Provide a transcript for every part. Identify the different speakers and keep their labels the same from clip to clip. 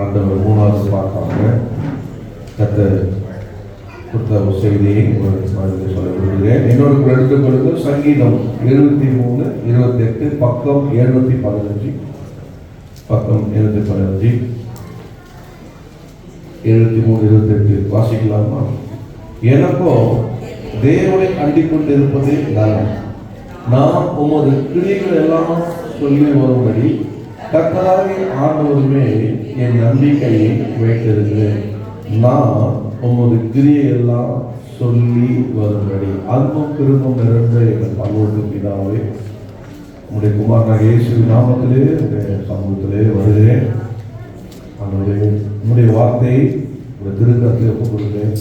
Speaker 1: ஆண்டவர் மூணாவது பார்ப்பாங்க. கர்த்தர் கொடுத்த ஒரு செய்தியை சொல்ல விரும்புகிறேன். என்னோட எடுத்துக்கொள்ளுங்க. சங்கீதம் 23, 28, பக்கம் 715, பக்கம் 715, 73, 28 வாசிக்கலாமா? எனக்கோ தேவனை அண்டிக் கொண்டிருப்பதே நலம். நான் உமது கிரியைகள் எல்லாம் சொல்லி வரும்படி கர்த்தராகிய ஆண்டவருமே என் நம்பிக்கையை வைத்திருக்கிறேன். நான் உமது கிரியை எல்லாம் சொல்லி வரும்படி. அன்பும் கிருபையும் நிறைந்த எங்கள் பரலோக பிதாவே, உங்களுடைய குமாரனாகிய இயேசு நாமத்திலே உங்களுடைய சமூகத்திலே வருகிறேன். உங்களுடைய வார்த்தையை உங்களுடைய திருக்கரத்தில் ஒப்புக் கொடுக்கிறேன்.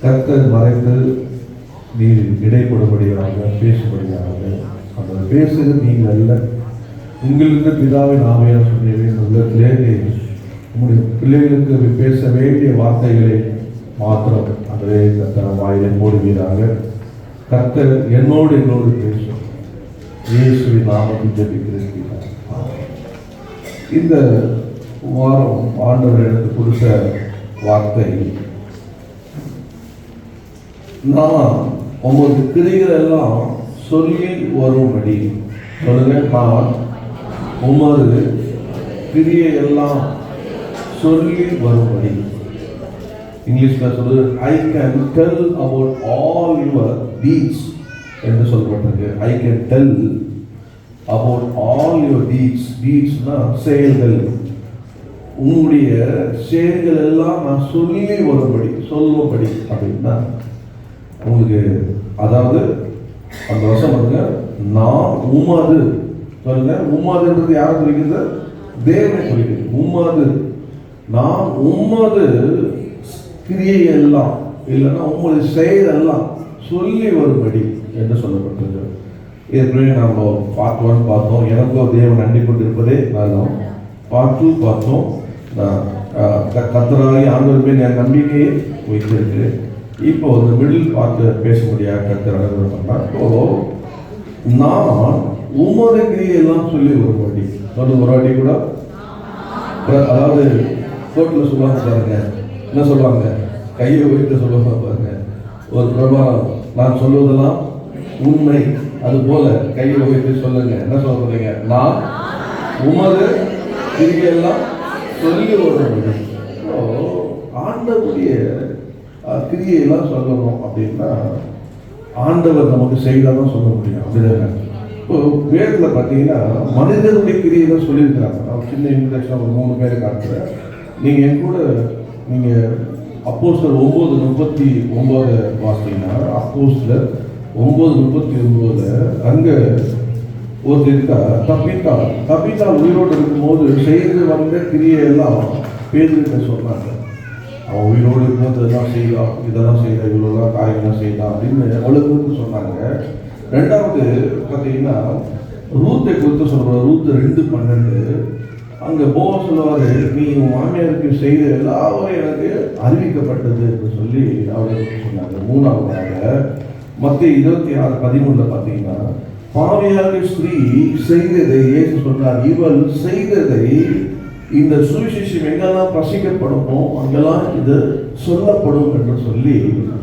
Speaker 1: கர்த்தர் மறைத்து நீர் இடைப்படும்படியாக பேசும்படியாக. அந்த பேசுகிறது நீங்கள் அல்ல, உங்களுக்கு பிதாவின் ஆவியார் சொன்னேன். உள்ளத்திலே உங்களுடைய பிள்ளைகளுக்கு பேச வேண்டிய வார்த்தைகளை மாத்திரம் அதே கர்த்தர் வாயிலை போடுவீராக. கர்த்தர் என்னோடு பேசும். இயேசுவின் நாமத்தில் ஜெபிக்கிறேன். இந்த வாரம் ஆண்டவர் எனக்கு கொடுத்த வார்த்தை, நான் உமது கிரிகள் எல்லாம் சொல்லி வரும்படி. சொல்லுங்க, நான் உமது கிரியை எல்லாம் சொல்லி வரும்படி. இங்கிலீஷ்ல சொல்லுது, I can tell about all your deeds என்று சொல்லப்பட்டிருக்கு. I can tell about all your deeds. டீட்ஸ்னா செயல்கள். உங்களுடைய செயல்கள் எல்லாம் நான் சொல்லி வரும்படி, சொல்லும்படி அப்படின்னா உங்களுக்கு, அதாவது அந்த வருஷம் பாருங்க, நான் உமது. சொல்லுங்க, உமதுன்றது யாரை குறிக்கிறது? தேவனை குறிக்கிறது. உமது, நான் உமது கிரியை எல்லாம், இல்லைன்னா உமது செயல் எல்லாம் சொல்லி வரும்படி என்று சொல்லப்பட்டிருக்கிறது. ஏற்கனவே நாம் பார்ட் 1 பார்த்தோம். எனக்கோ தேவன் அண்டிக் கொண்டிருப்பதே நல்லம். பார்ட் 2 பார்த்தோம். கர்த்தராகிய ஆண்டவருமே என் நம்பிக்கையை வைத்திருக்கு. இப்போ இந்த மிடில் பார்த்து பேச முடியாது. கர்த்தர் அனுகிரகம். இப்போ நான் உமது கிரியெல்லாம் சொல்லி வரும்படி. சொல்லு ஒரு வாட்டி கூட. அதாவது கோர்ட்டில் சொல்லுவாங்க பாருங்க, என்ன சொல்லுவாங்க? கையை வைத்து சொல்லுவாங்க பாருங்க. ஒரு பிரபாரம், நான் சொல்லுவதெல்லாம் உண்மை, அது போல கையை வைத்து சொல்லுங்க. என்ன சொல்ல போறீங்க? நான் உமது கிரியெல்லாம் சொல்லி வரும்படி. ஆண்டவருடைய கிரியையெல்லாம் சொல்லணும் அப்படின்னா ஆண்டவர் நமக்கு செய்தாதான் சொல்ல முடியும். அப்படிதானே? இப்போ வேதத்தில் பார்த்தீங்கன்னா மனிதனுடைய கிரியைதான் சொல்லியிருக்கிறாங்க. நான் சின்ன இன்ட்ரெஸ்டாக ஒரு 3 பேரை காட்டுறேன். நீங்கள் என் கூட நீங்கள் அப்போஸ்தலர் 9:39 பார்த்தீங்கன்னா, அப்போஸ்தலர் 9:39 அங்கே ஒரு இருக்கா, தப்பித்தா உயிரோடு இருக்கும்போது செய்து வந்த கிரியையெல்லாம் பேதுருக்கிட்ட சொன்னாங்க. அவன் உயிரோடு இருக்கும்போது இதெல்லாம் செய்யலாம், இதெல்லாம் செய்யலாம், இவ்வளோலாம் காரியங்கள்லாம் செய்யலாம் அப்படின்னு அவளுக்கு சொன்னாங்க. 2வது பார்த்தீங்கன்னா ரூத்தை குறித்து சொல்கிறார். ரூத் 2:12 அங்கே சொல்லுவார், நீ உன் மாமியாருக்கு செய்த எல்லாரும் எனக்கு அறிவிக்கப்பட்டது என்று சொல்லி அவளுக்கு சொன்னாங்க. 3வதாக மத்திய 26:13 பார்த்தீங்கன்னா, பாவியாக ஸ்திரீ செய்ததை இயேசு சொன்னார், இவள் செய்ததை இந்த சுவிசேஷம் எங்கெல்லாம் பிரசிக்கப்படுமோ அங்கெல்லாம் இது சொல்லப்படும் என்று சொல்லி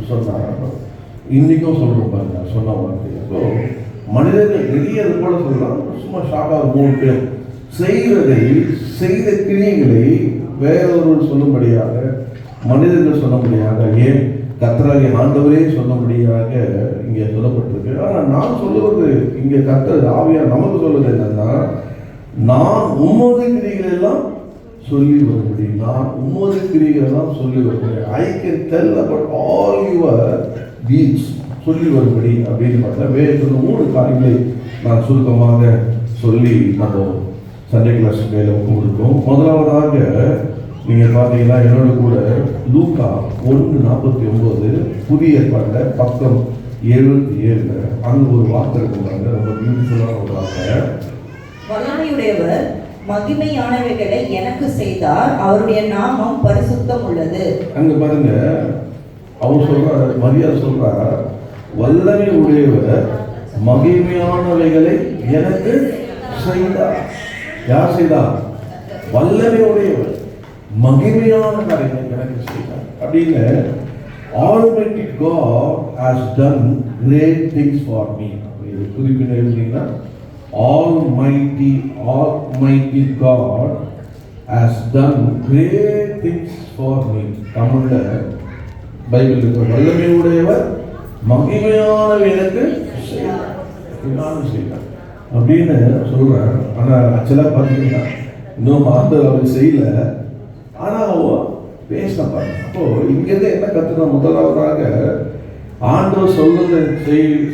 Speaker 1: சொன்னார். இன்னைக்கும் சொல்றோம் பாருங்க சொன்ன வார்த்தை. ஸோ மனிதர்கள் நிறைய அது போல சொல்லலாம். சும்மா ஷாக்காக 3 பேர் செய்த கிரியைகளை வேறொருவர் சொல்லும்படியாக, மனிதர்கள் சொல்லும்படியாக, ஏன் கர்த்தராகிய ஆண்டவரே சொல்லும்படியாக இங்கே சொல்லப்பட்டிருக்கு. ஆனால் நான் சொல்லுவது இங்கே கர்த்தர் ஆவியார் நமக்கு சொல்வது என்னன்னா, நான் உமது கிரிகள் எல்லாம் சொல்லி வரும்படி. நான் உமது கிரிகள் எல்லாம் சொல்லி வரும்படி. ஐ can tell about all your deeds, சொல்லி வரும்படி அப்படின்னு பார்த்தா வேறு 3 காரியங்களை நான் சுருக்கமாக சொல்லி நம்ம சண்டே கிளாஸ் மேலே கொடுத்தோம். முதலாவதாக நீங்கள் பார்த்தீங்கன்னா என்னோட கூட லூக்கா 1:49 புதிய ஏற்பாட்டில் பக்கம் 77 அங்கே ஒரு வார்த்தை இருக்கிறாங்க. ரொம்ப பியூட்டிஃபுல்லான ஒரு வார்த்தை.
Speaker 2: வல்லமையுடையவர் மகிமையானவைகளை எனக்கு செய்தார், அவருடைய நாமம் பரிசுத்தம் உள்ளது.
Speaker 1: அங்க பாருங்க, அவர் சொல்றார், மரியாதை சொல்றார், வல்லமை உடையவர் மகிமையானவைகளை எனக்கு செய்தார். யார் செய்தார்? வல்லமை உடையவர். மகிமையான காரியங்களை எனக்கு செய்தார் அப்படின்னு Almighty God has done great things for me. இது குறிப்பிட்ட எழுதிங்கன்னா Almighty God has done great things for me. தமிழ்ல பைபிள் இருக்கிற வல்லமையுடையவர் மகிமையானவை எனக்கு செய்தார் அப்படின்னு சொல்றார். ஆனா ஆக்சுவலா பார்த்தீங்கன்னா இன்னும் ஆண்டவர் அவர் செய்யல, ஆனா பேச பாருங்க. அப்போ இங்கிருந்து என்ன கத்துனா, முதலாவதாக ஆண்டவர் சொல்றதை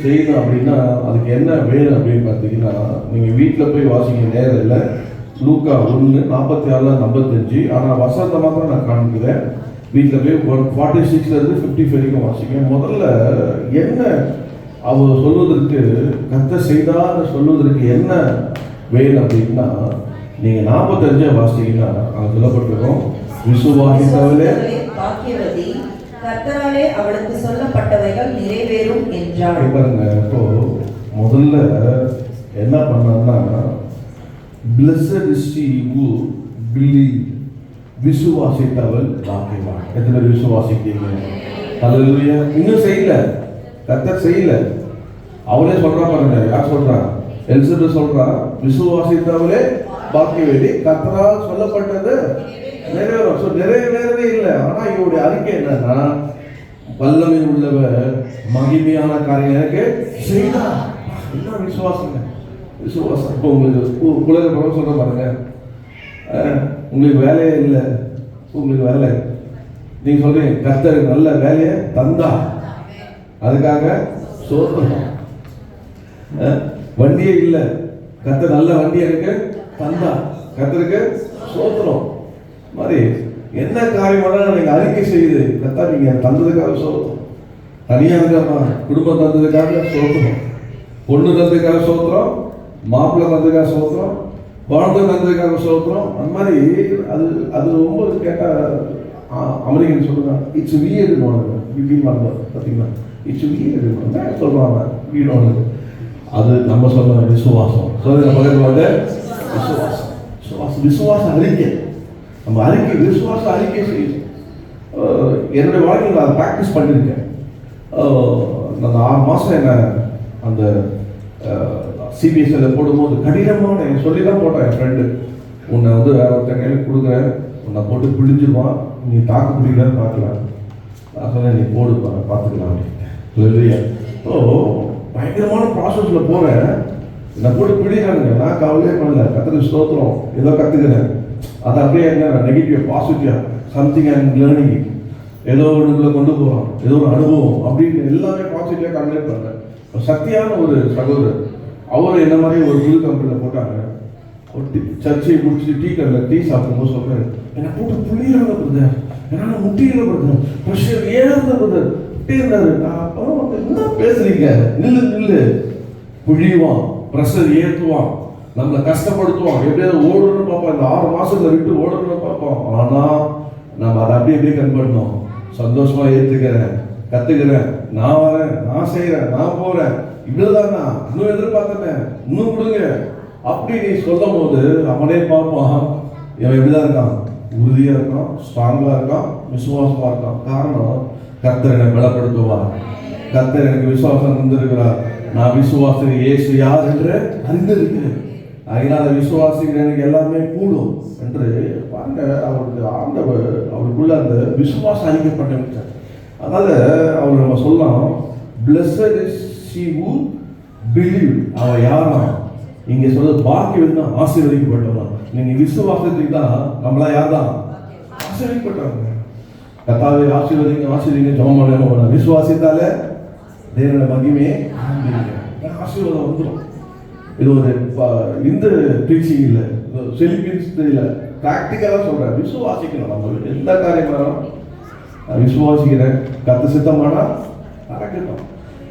Speaker 1: செய்யணும் அப்படின்னா அதுக்கு என்ன வேணும் அப்படின்னு பார்த்தீங்கன்னா, நீங்க வீட்டில் போய் வாசிக்க நேரம் இல்லை. லூக்கா 1:46-55. ஆனால் வசனத்தை மாத்திரம் நான் காண்பிக்கிறேன். வீட்டில் போய் 46 55 வரைக்கும் வாசிங்க. முதல்ல என்ன அவர் சொல்வதற்கு கத்த செய்தார் சொல்வதற்கு என்ன வேணும் அப்படின்னா, நீங்க 45 வாசிங்கன்னா அங்க சொல்லப்பட்டிருக்கோம், விசுவாசித்தவளே
Speaker 2: பாக்கியவதி, கர்த்தராலே அவளுக்கு சொல்லப்பட்டவைகள் நிறைவேறும் என்றார்.
Speaker 1: பாருங்க, இப்போ முதல்ல என்ன பண்ணான்னா, blessed is she who believe, விசுவாசித்தவள் பாக்கியவான். எத்தனை விசுவாசிக்கிறீங்க? ஹல்லேலூயா. இன்னும் செய்யல, கர்த்தர் செய்யல, அவளே சொல்றா பாருங்க. யார் சொல்றா? எலிசபெத் சொல்றா, விசுவாசித்தவளே பாக்கியவதி, கர்த்தரால் சொல்லப்பட்டது நிறைவேறும். நிறைவேறவே இல்லை. ஆனா இவருடைய அறிக்கை என்னன்னா, வல்லமை உள்ளவர் மகிமையான காரியம் எனக்கு செய்தார். என்ன விசுவாசங்க, விசுவாசம். இப்போ உங்களுக்கு குலக படம் சொல்ற பாருங்க, உங்களுக்கு வேலையே இல்லை, உங்களுக்கு வேலை, நீங்க சொல்றீங்க கர்த்தர் நல்ல வேலையை தந்தா, அதுக்காக சோதனை. வண்டியே இல்லை, கர்த்தர் நல்ல வண்டி எனக்கு தந்தா, கர்த்தருக்கு சோத்திரம். மாதிரி என்ன காரியம் நீங்க அறிக்கை செய்யுது, கர்த்தர் நீங்க தந்ததுக்காக சோத்திரம். தனியா இருக்காமா, குடும்பம் தந்ததுக்காக சோத்திரம், பொண்ணு தந்ததுக்காக சோத்திரம், மாப்பிள்ளை தந்ததுக்காக சோத்திரம், குழந்தை தந்ததுக்காக சோத்திரம். அந்த மாதிரி அது அது ரொம்ப கேட்டா அமெரிக்கன் சொல்லுங்க, இட்ஸ் வியர்டு பார்த்தீங்களா, இட்ஸ் வியர்டு சொல்றாங்க வீடு. அது நம்ம சொல்ல விசுவாசம். சொல்லுங்க பக்கத்தில் வந்து விசுவாசம், விசுவாசம், விசுவாச அறிக்கை. நம்ம அறிக்கை, விசுவாச அறிக்கை செய்யும். என்னுடைய வாழ்க்கையில் நான் ப்ராக்டிஸ் பண்ணியிருக்கேன். நான் 6 மாதம் என்ன அந்த சிபிஎஸ்சியில் போடும்போது கடினமான சொல்லி தான் போட்டேன். என் ஃப்ரெண்டு, உன்னை வந்து வேற ஒருத்தன் கையில் கொடுக்குறேன், உன்னை போட்டு பிழிஞ்சிருவான், நீ தாக்கு பிடிக்கலான்னு பார்க்கலாம். நான் சொன்னேன், நீ போடுப்பா பார்த்துக்கலாம் அப்படின்ட்டு இல்லையா. ஸோ பயங்கரமான ப்ராசஸில் போகிறேன், என்னை போட்டு பிடிக்கிறானுங்க. நான் கவலையே பண்ணல, கற்றுக்கு ஸ்தோத்திரம், ஏதோ கற்றுக்கிறேன். அது அப்படியே என்ன negative positive something and learning, ஏதோ ஒன்றுக்குள்ளே கொண்டு போகிறோம், ஏதோ ஒரு அனுபவம் அப்படின்னு எல்லாமே பாசிட்டிவாக கன்வெர்ட் பண்ணுறேன். சத்தியான ஒரு சகோதரர், அவர் என்ன மாதிரி ஒரு புது கம்பெனியில் போட்டாங்க. சர்ச்சையை முடிச்சுட்டு டீ கடையில் டீ சாப்பிடும்போது சொல்கிறாரு, என்னை போட்டு புள்ளியில பிரதர், என்னால் முட்டியில பிரதர், ப்ரெஷர் ஏறாத பிரதர் இருந்தாரு. நான் அப்புறம் வந்து என்ன பேசுறீங்க, நில்லு நில்லு, புழிவான், ப்ரெஷர் ஏற்றுவான், நம்மளை கஷ்டப்படுத்துவான், எப்படியாவது ஓடணும்னு பார்ப்போம். இந்த 6 மாசத்துல விட்டு ஓடணும்னு பார்ப்போம். ஆனால் நம்ம அதை அப்படியே அப்படியே கண்படணும். சந்தோஷமா ஏற்றுக்கிறேன், கற்றுக்கிறேன், நான் வரேன், நான் செய்கிறேன், நான் போகிறேன், இப்படிதான் நான் இன்னும் எதிர்பார்த்தேன், இன்னும் கொடுங்க அப்படி நீ சொல்லும் போது அவனே பார்ப்பான், இவன் எப்படிதான் இருக்கான், உறுதியா இருக்கான், ஸ்ட்ராங்கா இருக்கான், விசுவாசமா இருக்கான். காரணம், கர்த்தர் என்னை பலப்படுத்துவார், கர்த்தர் எனக்கு விசுவாசம் தந்திருக்கிறார், நான் விசுவாசிக்கிறேன், இயேசு யார் என்று அறிந்திருக்கிறேன், அதனால விசுவாசிக்கிற எனக்கு எல்லாமே கூடும் என்று பாருங்க. அவருக்கு ஆண்டவர் அவருக்குள்ள அந்த விசுவாசம் அறிக்கப்பட்டு, அதனால அவர் நம்ம சொல்லலாம், blessed is she who believed. அவன் யாரா இங்க சொல்றது, பாக்கியம் தான், ஆசீர்வதிக்கப்பட்டவன். நீங்க விசுவாசத்துக்கு தான் நம்மளா யார் தான் ஆசீர்வதிக்கப்பட்டவங்க. கர்த்தாவே ஆசீர்வதிங்க, ஆசீர்வதிங்க ஜெபம் பண்ணணும். விசுவாசித்தாலே தேவனுடைய மகிமையே ஆசீர்வாதம் வந்துடும். இது ஒரு இந்த டீச்சிங் இல்லை, செலிபின்ஸ் தெரியல, ப்ராக்டிக்கலாக சொல்கிறேன். விசுவாசிக்கணும். நம்ம எந்த காரியமானாலும் விசுவாசிக்கிறேன், கற்று சித்தமானா நடக்கட்டும்.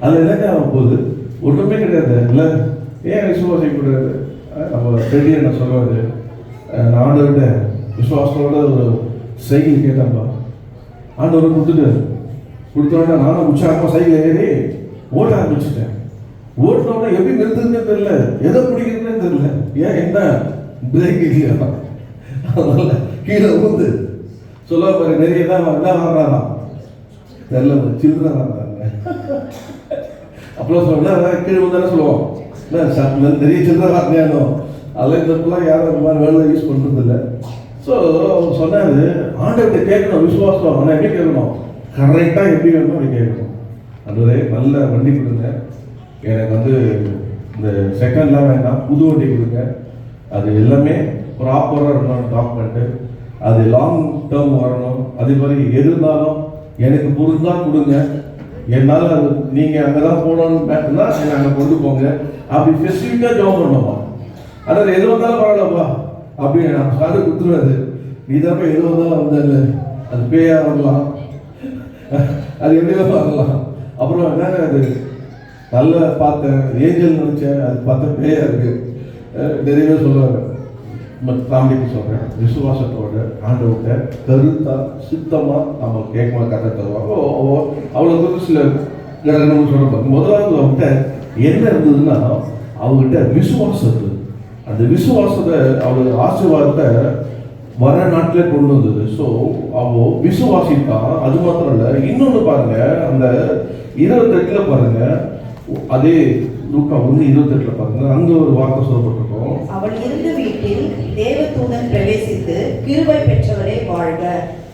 Speaker 1: அதில் என்னங்க ஆக போகுது, ஒன்றுமே கிடையாது. இல்லை ஏன் விசுவாசிக்கூடாது? நம்ம பெரிய என்ன சொல்கிறது, நான் ஆண்டவர்கிட்ட விசுவாசத்தோட ஒரு சைக்கிள் கேட்டேன்ப்பா, ஆண்டவர் கொடுத்தோடனே நானும் உற்சாகமாக சைக்கிள் ஏறி ஓட்ட ஆரம்பிச்சுட்டேன். ஓட்டினோட எப்படி நிறுத்துறதுன்னு தெரியல, எதை பிடிக்கிறதுன்னு தெரியல. ஏன் என்ன பிரேக் இல்லையா, அதனால கீழே வந்து சொல்ல பாரு நிறைய தான் வர்றாராம் தெரியல, சில்லற வர்றாங்க. அப்புறம் சொல்ல கீழே தானே சொல்லுவோம், நிறைய சில்லற வரலையானோ அதெல்லாம் இதெல்லாம் யாரும் அந்த மாதிரி வேலை யூஸ் பண்ணுறது இல்லை. ஸோ அவர் சொன்னார், ஆண்டவர்கிட்ட கேட்கணும் விசுவாசம். ஆனால் எப்படி கேட்கணும்? கரெக்டாக எப்படி வேணுமோ அப்படி கேட்கணும். அதுவே நல்ல வண்டி கொடுங்க, எனக்கு இந்த செகண்ட்லாம் வேண்டாம், புது வண்டி கொடுங்க, அது எல்லாமே ப்ராப்பராக இருக்கணும், டாக்குமெண்ட்டு, அது லாங் டேர்ம் வரணும். அதே மாதிரி எது இருந்தாலும் எனக்கு பொருந்தால் கொடுங்க, என்னால் நீங்கள் அங்கே தான் போகணும்னு பேட்டுனா என்னை அங்கே கொண்டு போங்க. அப்படி ஸ்பெசிஃபிக்காக ஜாப் பண்ணணுமா? ஆனால் எது வந்தாலும் பரவாயில்லப்பா அப்படின்னு நான் சாரு கொடுத்துருவாரு. நீ தான் எது வந்தாலும் வந்தல, அது பேயாக வரலாம், அது எப்படியோ வரலாம். அப்புறம் என்னங்க அது நல்ல பார்த்தேன், ஏஞ்சல் நினச்சேன், அது பார்த்தா பேயா இருக்கு. நிறையவே சொல்லுவாங்க. ஃபேமிலிக்கு சொல்கிறேன், விசுவாசத்தோட ஆண்டவர்கிட்ட கருத்தாக சித்தமாக நம்ம கேட்கணும், கதை தருவாங்க. அவ்வளோ சில கிரகங்கள் சொல்ல முதலாவது அவங்ககிட்ட என்ன இருந்ததுன்னா, அவங்ககிட்ட விசுவாசம் இருந்தது. அந்த விசுவாசத்தை அவளோட ஆசீர்வாதத்தை வர நாட்டிலே கொண்டு வந்தது. ஸோ அவ விசுவாசித்தான். அது மாத்திரம் இல்லை, இன்னொன்று பாருங்க, அந்த 28 பாருங்க, அதே லூக்கா 1:28 பாருங்க, அங்க ஒரு வார்த்தை சொல்லப்பட்டிருக்கோம்.
Speaker 2: அவள் இருந்த வீட்டில் தேவதூதன் பிரவேசித்து, கிருபை பெற்றவரே வாழ்க,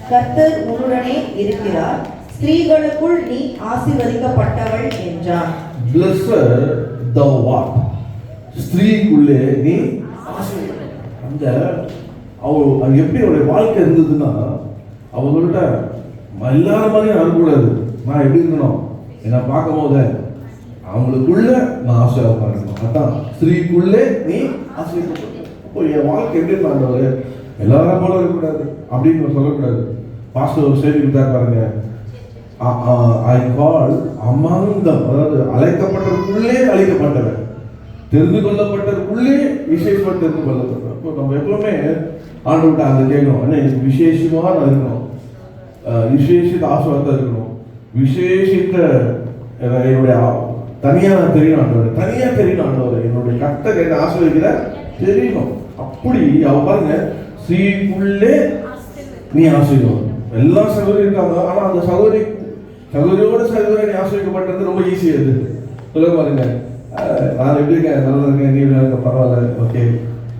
Speaker 2: கர்த்தர் உன்னுடனே இருக்கிறார், ஸ்திரீகளுக்குள் நீ ஆசீர்வதிக்கப்பட்டவள் என்றார்.
Speaker 1: Blessed thou art, ஸ்திரீக்குள்ளே நீ அந்த அவள் எப்படி அவருடைய வாழ்க்கை இருந்ததுன்னா, அவங்கள்ட்ட எல்லாரும் மாதிரியும் அனுக்கூடாது. நான் எப்படி இருக்கணும், என்னை பார்க்கும் போது அவங்களுக்குள்ள நான் ஆசீர்வாதம் இருக்கணும். அதான் ஸ்திரீக்குள்ளே நீ ஆசீர்வாதம். அப்போ என் வாழ்க்கை எப்படி இருந்தாங்க, எல்லாரும் போல இருக்கக்கூடாது அப்படின்னு சொல்லக்கூடாது. பாஸ்டர் ஒரு செய்தி கொடுத்தா பாருங்க, ஐ கால் அமங் தம், அதாவது அழைக்கப்பட்டவருக்குள்ளே அழைக்கப்பட்டவன், தெரிந்து கொள்ளப்பட்டவருக்குள்ளே விசேஷமாக தெரிந்து கொள்ளப்பட்டவன். இப்போ நம்ம எப்பவுமே ஆண்டவர்கிட்ட அந்த கேட்கணும், ஆனால் எனக்கு விசேஷமாக நான் இருக்கணும், விசேஷித்த ஆசீர்வாதம் இருக்கணும், விசேஷித்த என்னுடைய தனியாக தெரியணும் ஆண்டவர், தனியாக தெரியணும் ஆண்டவர், என்னுடைய கர்த்தர் என்ன ஆசீர்வதிக்கிற தெரியணும். அப்படி அவ பாருங்க, ஸ்ரீக்குள்ளே நீ ஆசீர்வாதம். எல்லா சகோதரி இருக்காங்க, ஆனால் அந்த சகோதரியோட சகோதரி ஆசீர்வதிக்கப்பட்டது ரொம்ப ஈஸியாக இருக்குது. சொல்ல பாருங்க, நான் எப்படி இருக்கேன், நல்லா இருக்கேன், நீ இருக்க பரவாயில்ல, ஓகே,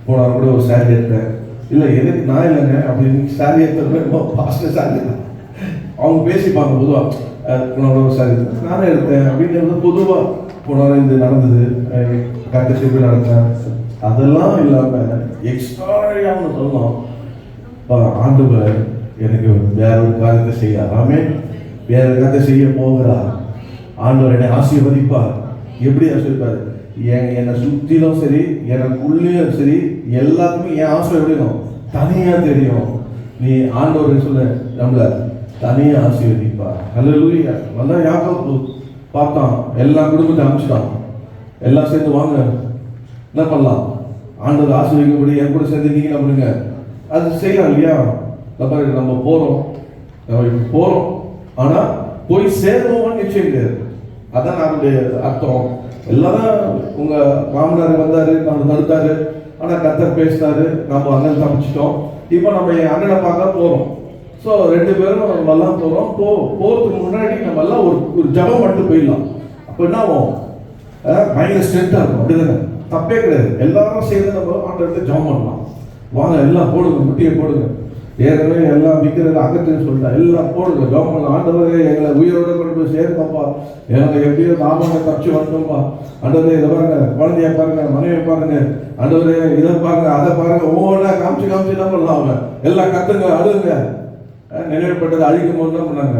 Speaker 1: போன கூட ஒரு சாரி எடுத்தேன், இல்லை எனக்கு நான் இல்லைங்க அப்படின்னு சாரி எடுத்தது பாஸ்டர் சாரி அவங்க பேசிப்பாங்க பொதுவாக, போன ஒரு சாரி நானே எடுத்தேன் அப்படின்னு பொதுவாக போனாலும் இது நடந்தது, கட்டத்தை நடத்தேன், அதெல்லாம் இல்லாமல் எக்ஸ்ட்ராடியாக சொல்லணும். ஆண்டவர் எனக்கு வேற ஒரு காரியத்தை செய்யாராமே, வேற ஒரு காரியத்தை செய்ய போகிறார். ஆண்டவர் என்னை ஆசீர்வதிப்பார். எப்படி ஆசீர்வதிப்பார்? என்னை சுற்றிலும் சரி, எனக்குள்ளேயும் சரி, எல்லாத்துக்குமே என் ஆசை எப்படியும் தனியாக தெரியும். நீ ஆண்டவர் சொல்ல நம்மள தனியாக ஆசீர்வதிப்பார். அல்லேலூயா. நல்லா யாக்கோபு பார்த்தான், எல்லா குடும்பத்தை அனுப்பிச்சிட்டான், எல்லாம் சேர்ந்து வாங்க என்ன பண்ணலாம், ஆண்டவர் ஆசீர்வதிக்கப்படி என் கூட சேர்ந்து நீங்க பண்ணுங்க, அது செய்யலாம் இல்லையா? நம்ம போறோம், ஆனா போய் சேருவோம்னு நிச்சயம் கிடையாது. அதான் நம்மளுடைய அர்த்தம். எல்லாரும் உங்க மாமனார் வந்தாரு, நம்ம தடுத்தாரு, ஆனா கர்த்தர் பேசினாரு, நம்ம அண்ணன் தப்பிச்சிட்டோம். இப்போ நம்ம என் அண்ணனை பார்க்க போறோம். ஸோ 2 பேரும் நம்ம எல்லாம் போறோம். போறதுக்கு முன்னாடி நம்ம எல்லாம் ஒரு ஜபம் மட்டும் போயிடலாம். அப்போ என்ன ஆகும், பயங்கர ஸ்ட்ரென்த்தா இருக்கும். அப்படிதானே? தப்பே கிடையாது. எல்லாரும் சேர்ந்து நம்ம ஆண்டவர்கிட்ட ஜபம் பண்ணலாம். வாங்க எல்லாம் போடுங்க, முட்டியை போடுங்க, ஏற்கனவே எல்லாம் விற்கிறது அகற்றுன்னு சொல்லிட்டேன், எல்லாம் போடுங்க, ஜபம் பண்ணலாம். ஆண்டவரே எங்களை உயிரோட கொண்டு போய் சேர்ந்தோம்ப்பா, எனக்கு எப்படியோ நாம தப்பிச்சு வந்துட்டோம்ப்பா, ஆண்டவரே இதை பாருங்க, குழந்தைய பாருங்க, மனைவியை பாருங்க, ஆண்டவரே இதை பாருங்க, அதை பாருங்க, ஒவ்வொன்றா காமிச்சு என்ன பண்ணலாம், அவங்க எல்லாம் கத்துங்க, அழுங்க. நினைவுப்பட்டதை அழிக்கும் போது என்ன பண்ணாங்க,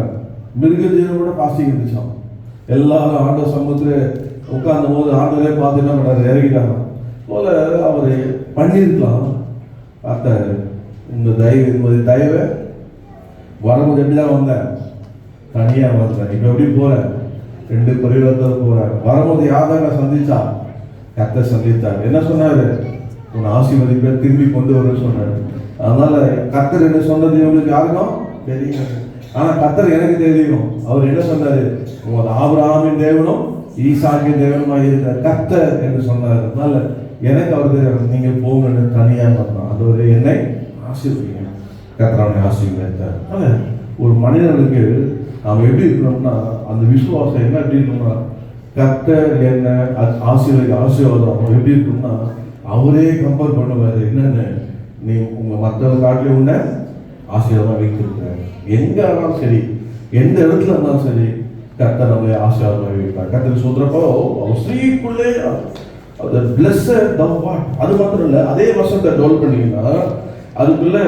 Speaker 1: மிருகஜீவன் கூட பாசிங் இருந்துச்சான். எல்லாரும் ஆண்டவர் சமூகத்தில் உட்கார்ந்த போது ஆண்டவரே பார்த்து என்ன பண்ணாரு, இறங்கிட்டாங்க போல அவர் பண்ணியிருக்கலாம். பார்த்தாரு, உங்கள் தயவை வரும்போது எப்படிதான் வந்தேன், தனியாக வந்தேன், இப்போ எப்படி போகிறேன், 2 பரிவர்த்தனை போகிறேன். வரும்போது யாதாங்க சந்திச்சா, கர்த்தர் சந்தித்தார். என்ன சொன்னார், உன் ஆசீர்வதிப்பை திரும்பி கொண்டு வர சொன்னார். அதனால கர்த்தர் என்ன சொன்னது இவங்களுக்கு யாருக்கும் தெரியும், ஆனால் கர்த்தர் எனக்கு தெரியும். அவர் என்ன சொன்னார், உங்கள் ஆபிரகாமின் தேவனும் ஈசாக்கின் தேவனுமாக இருக்கிற கர்த்தர் என்று சொன்னார். அதனால எனக்கு அவர் தெரியும், நீங்கள் போங்கன்னு தனியாக பண்ணலாம். அது ஒரு என்னை ஆசீர்வதிங்க. கர்த்தர் அவனை ஆசீர்வதித்தார். அதனால ஒரு மனிதனுக்கு நாம் எப்படி இருக்கணும்னா, அந்த விசுவாசம் என்ன எப்படி இருக்கணும்னா, கர்த்தர் என்ன ஆசீர்வாதம் எப்படி இருக்கணும்னா, அவரே கம்பேர் பண்ணுவார். என்னன்னு, நீ உங்க மற்றவங்க காட்டிலே உன்னை ஆசீர்வாதமாக வைத்திருக்கிறார். எங்க ஆனாலும் சரி, எந்த இடத்துல இருந்தாலும் சரி, கர்த்தர் நம்மளை ஆசீர்வாதமாக வைப்பார். கர்த்தர் சொல்றப்போ அவர் ஸ்திரீக்குள்ளே அது பிளஸ்ஸர் த வாட், அது மாத்திரம் இல்லை, அதே வருஷத்தை டெவலப் பண்ணீங்கன்னா அதுக்குள்ள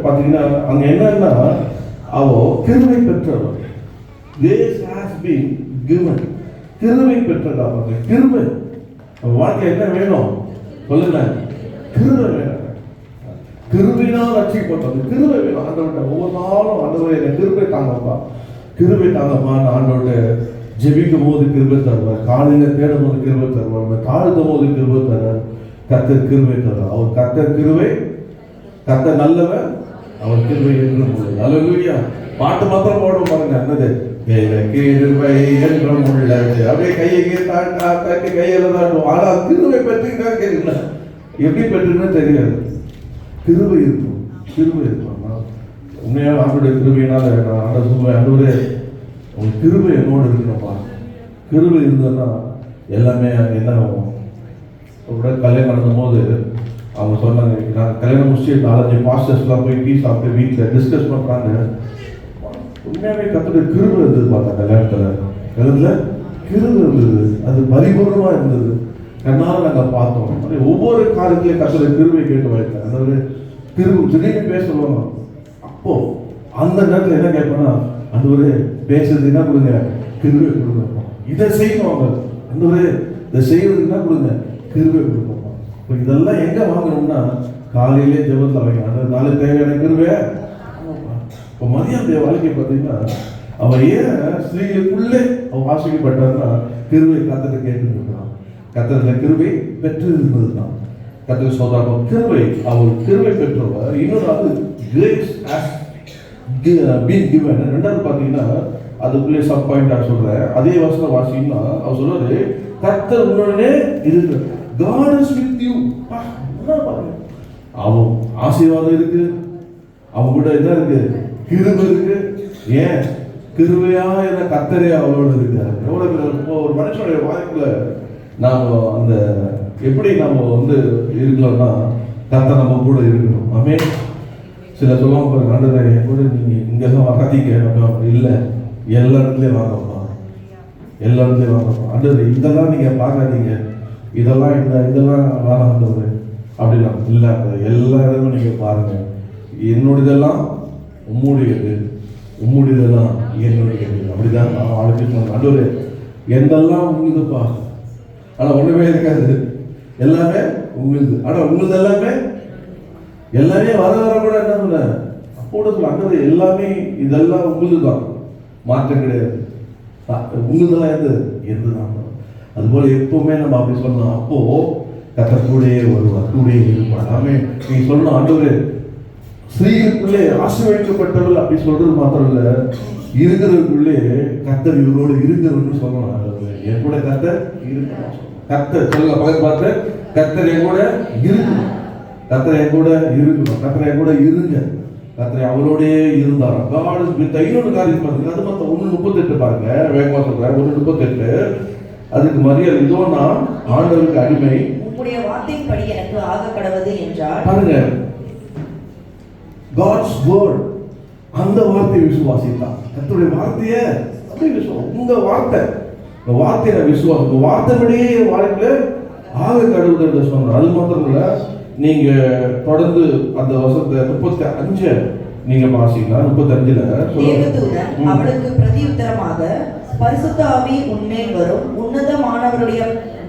Speaker 1: பார்த்தீங்கன்னா அங்க என்னன்னா, அவ கிருபை பெற்றவர். Grace has been given. கிருபை பெற்றதாக. கிருபை வாழ்க்கை என்ன வேணும் சொல்லுங்க, கிருபை வேணும். கிருபையினால் ரட்சிக்கப்பட்டது, கிருபை வேணும். ஆண்டவர்கிட்ட ஒவ்வொரு நாளும் ஆண்டவரே எனக்கு கிருபை தாங்கப்பா, கிருபை தாங்கப்பா. ஆண்டவர்கிட்ட ஜெபிக்கும் போது கிருபை தருவார், காலையில தேடும் போது கிருபை தருவார், தாழ்த்தும் போது கிருபை தருவார். கர்த்தர் கிருபை தருவார். அவர் கர்த்தர் கிருபை, கர்த்தர் நல்லவர், அவர் கிருபை என்றும் உள்ளது. அல்லேலூயா. பாட்டு மாத்திரம் போடுவோம் பாருங்க, என்னது கிருபை என்றும் உள்ளது. அப்படியே கையை தாட்டி கையில தாட்டுவோம். ஆனால் கிருபை பெற்றுக்கிட்டா கேட்கல, எப்படி பெற்றுன்னு தெரியாது. கிருபை இருக்கும், கிருபை இருக்கும். உண்மையாக ஆண்டுடைய கிருபையினால நான் ஆண்ட சொல்லுவேன், ஆண்டவரே உங்க கிருபை என்னோடு இருக்கணும்ப்பா. கிருபை இருந்ததுன்னா எல்லாமே என்ன ஆகும். கூட கல்யாணம் நடந்தும் போது அவங்க சொன்னாங்க, நான் கல்யாணம் முடிச்சு 4-5 பாஸ்டர்ஸ்லாம் போய் டீ சாப்பிட்டு வீட்டில் டிஸ்கஸ் பண்ணுறாங்க. உண்மையாகவே கர்த்தருடைய கிருபை இருந்தது பார்த்தா கல்யாணத்தில் கிருபை இருந்தது, அது பரிபூர்ணமாக இருந்தது. கண்ணால் நாங்கள் பார்த்தோம். ஒவ்வொரு காரியத்திலையும் கர்த்தருடைய கிருபை கேட்டு வைத்தேன். அதாவது கிருபை திடீர்னு பேச சொல்லுவாங்க. அப்போ அந்த நேரத்தில் என்ன கேட்பேன்னா, அந்த ஒரு பேசுறது என்ன கொடுங்க, கிருபை கொடுங்க. இதை செய்யணும் அவங்க, அந்த ஒரு இதை செய்யறதுக்கு என்ன கொடுங்க, கிருபை கொடுப்போம். இப்போ இதெல்லாம் எங்க வாங்கணும்னா, காலையிலே ஜெபத்தில் வைங்க. அந்த நாளைக்கு தேவையான கிருபை. இப்போ மரியாதைய வாழ்க்கை பார்த்தீங்கன்னா, அவ ஏன் ஸ்திரீகளுக்குள்ளே அவன் வாசிக்கப்பட்டார்னா, கிருபை கர்த்தரை கேட்டு இருக்கிறான். கர்த்தரில் கிருபை பெற்று இருந்தது தான். கர்த்தர் சொல்றாங்க கிருபை, அவர் கிருபை பெற்றவர். இன்னொரு அது கிரேஸ் ஹஸ் பீன் கிவன். ரெண்டாவது பார்த்தீங்கன்னா அதுக்குள்ளே சப் பாயிண்டா சொல்றேன். அதே வசனம் வாசிங்கன்னா அவர் சொல்றாரு, கர்த்தர் உடனே இருக்கு. God is with you. பாருங்க, அவன் ஆசீர்வாதம் இருக்கு, அவன் கூட என்ன இருக்கு, கிருபை இருக்கு. ஏன் கிருபையா என்ன கர்த்தரே அவளோட இருக்காரு. எவ்வளவு ஒரு மனுஷனுடைய வாழ்க்கையில நாம அந்த எப்படி நம்ம இருக்கலாம்னா, கர்த்தர் நம்ம கூட இருக்கணும். ஆமே. சில சொல்லுவாங்க பாருங்க, ஆண்டவரே கூட நீங்க இங்கெல்லாம் வராதீங்க. இல்லை, எல்லா இடத்துலயும் வாங்கப்பா, எல்லா இடத்துலயும் வாங்கப்பா. ஆண்டவரே இதெல்லாம் நீங்க பார்க்காதீங்க, இதெல்லாம் இதெல்லாம் வேணாம் ஆண்டவரே அப்படின்னா இல்லை, எல்லா இடமும் நீங்க பாருங்க. என்னுடையதெல்லாம் உம்முடையது, உம்முடையதெல்லாம் என்னுடையது. அப்படிதான் நான் வாழ்க்கை. ஆண்டவரே எந்தெல்லாம் உங்களுதுப்பா, ஆனா ஒண்ணுமே இருக்காது, எல்லாமே உங்களுது. ஆனா உங்களுது எல்லாமே வர கூட என்ன சொல்ல அப்போட சொல்ல, அங்கே எல்லாமே இதெல்லாம் உங்களுது தான், மாற்றம் கிடையாது. உங்களுதெல்லாம் எதுதான். அதுபோல எப்பவுமே நம்ம அப்படி சொல்லணும். அப்போ கர்த்தர் கூடயே வருவார், கூடயே இருப்பார். ஆமே. நீ சொல்லணும், ஆண்டவரே ஸ்திரீகளுக்குள்ளே ஆசீர்வதிக்கப்பட்டவர்கள் அப்படி சொல்றது மாத்திரம் இல்ல, இருக்கிறவர்களுக்குள்ளே கர்த்தர் இவரோடு இருக்கிறவர்கள் சொல்லணும். என் கூட கர்த்தர் இருக்கணும். கர்த்தர் சொல்லுங்க, பக்கத்து பார்த்து, கர்த்தர் என் கூட இருக்கணும், கர்த்தர் என் கூட இருக்கணும், கர்த்தர் என் கூட இருங்க. கர்த்தர் அவரோடே இருந்தார். God is with us. இன்னொரு காரியம் பாருங்க, அது மொத்தம் 1:38 பாருங்க, வேகமா சொல்றேன். 1:38 அதுக்கு மரியாதை, இதோ நான் ஆண்டவருக்கு அடிமை,
Speaker 2: உம்முடைய வார்த்தையின்படி எனக்கு ஆக கடவது என்றார்.
Speaker 1: பாருங்க, God's word, அந்த வார்த்தையை விசுவாசித்தான். கர்த்தருடைய வார்த்தையை அப்படியே விசுவாசம். உங்க வார்த்தையை விசுவாசம், உங்க வார்த்தைப்படியே வாழ்க்கையில ஆக கடவுள் என்று சொன்னார். அது மாத்திரம் இல்ல, நீங்க தொடர்ந்து அந்த வசனத்தை 35 நீங்க வாசிக்கலாம். 35ல
Speaker 2: தேவதூதன் அவளுக்கு பிரதியுத்தரமாக, பரிசுத்த ஆவி உன்மேல் வரும், உன்னதமானவருடைய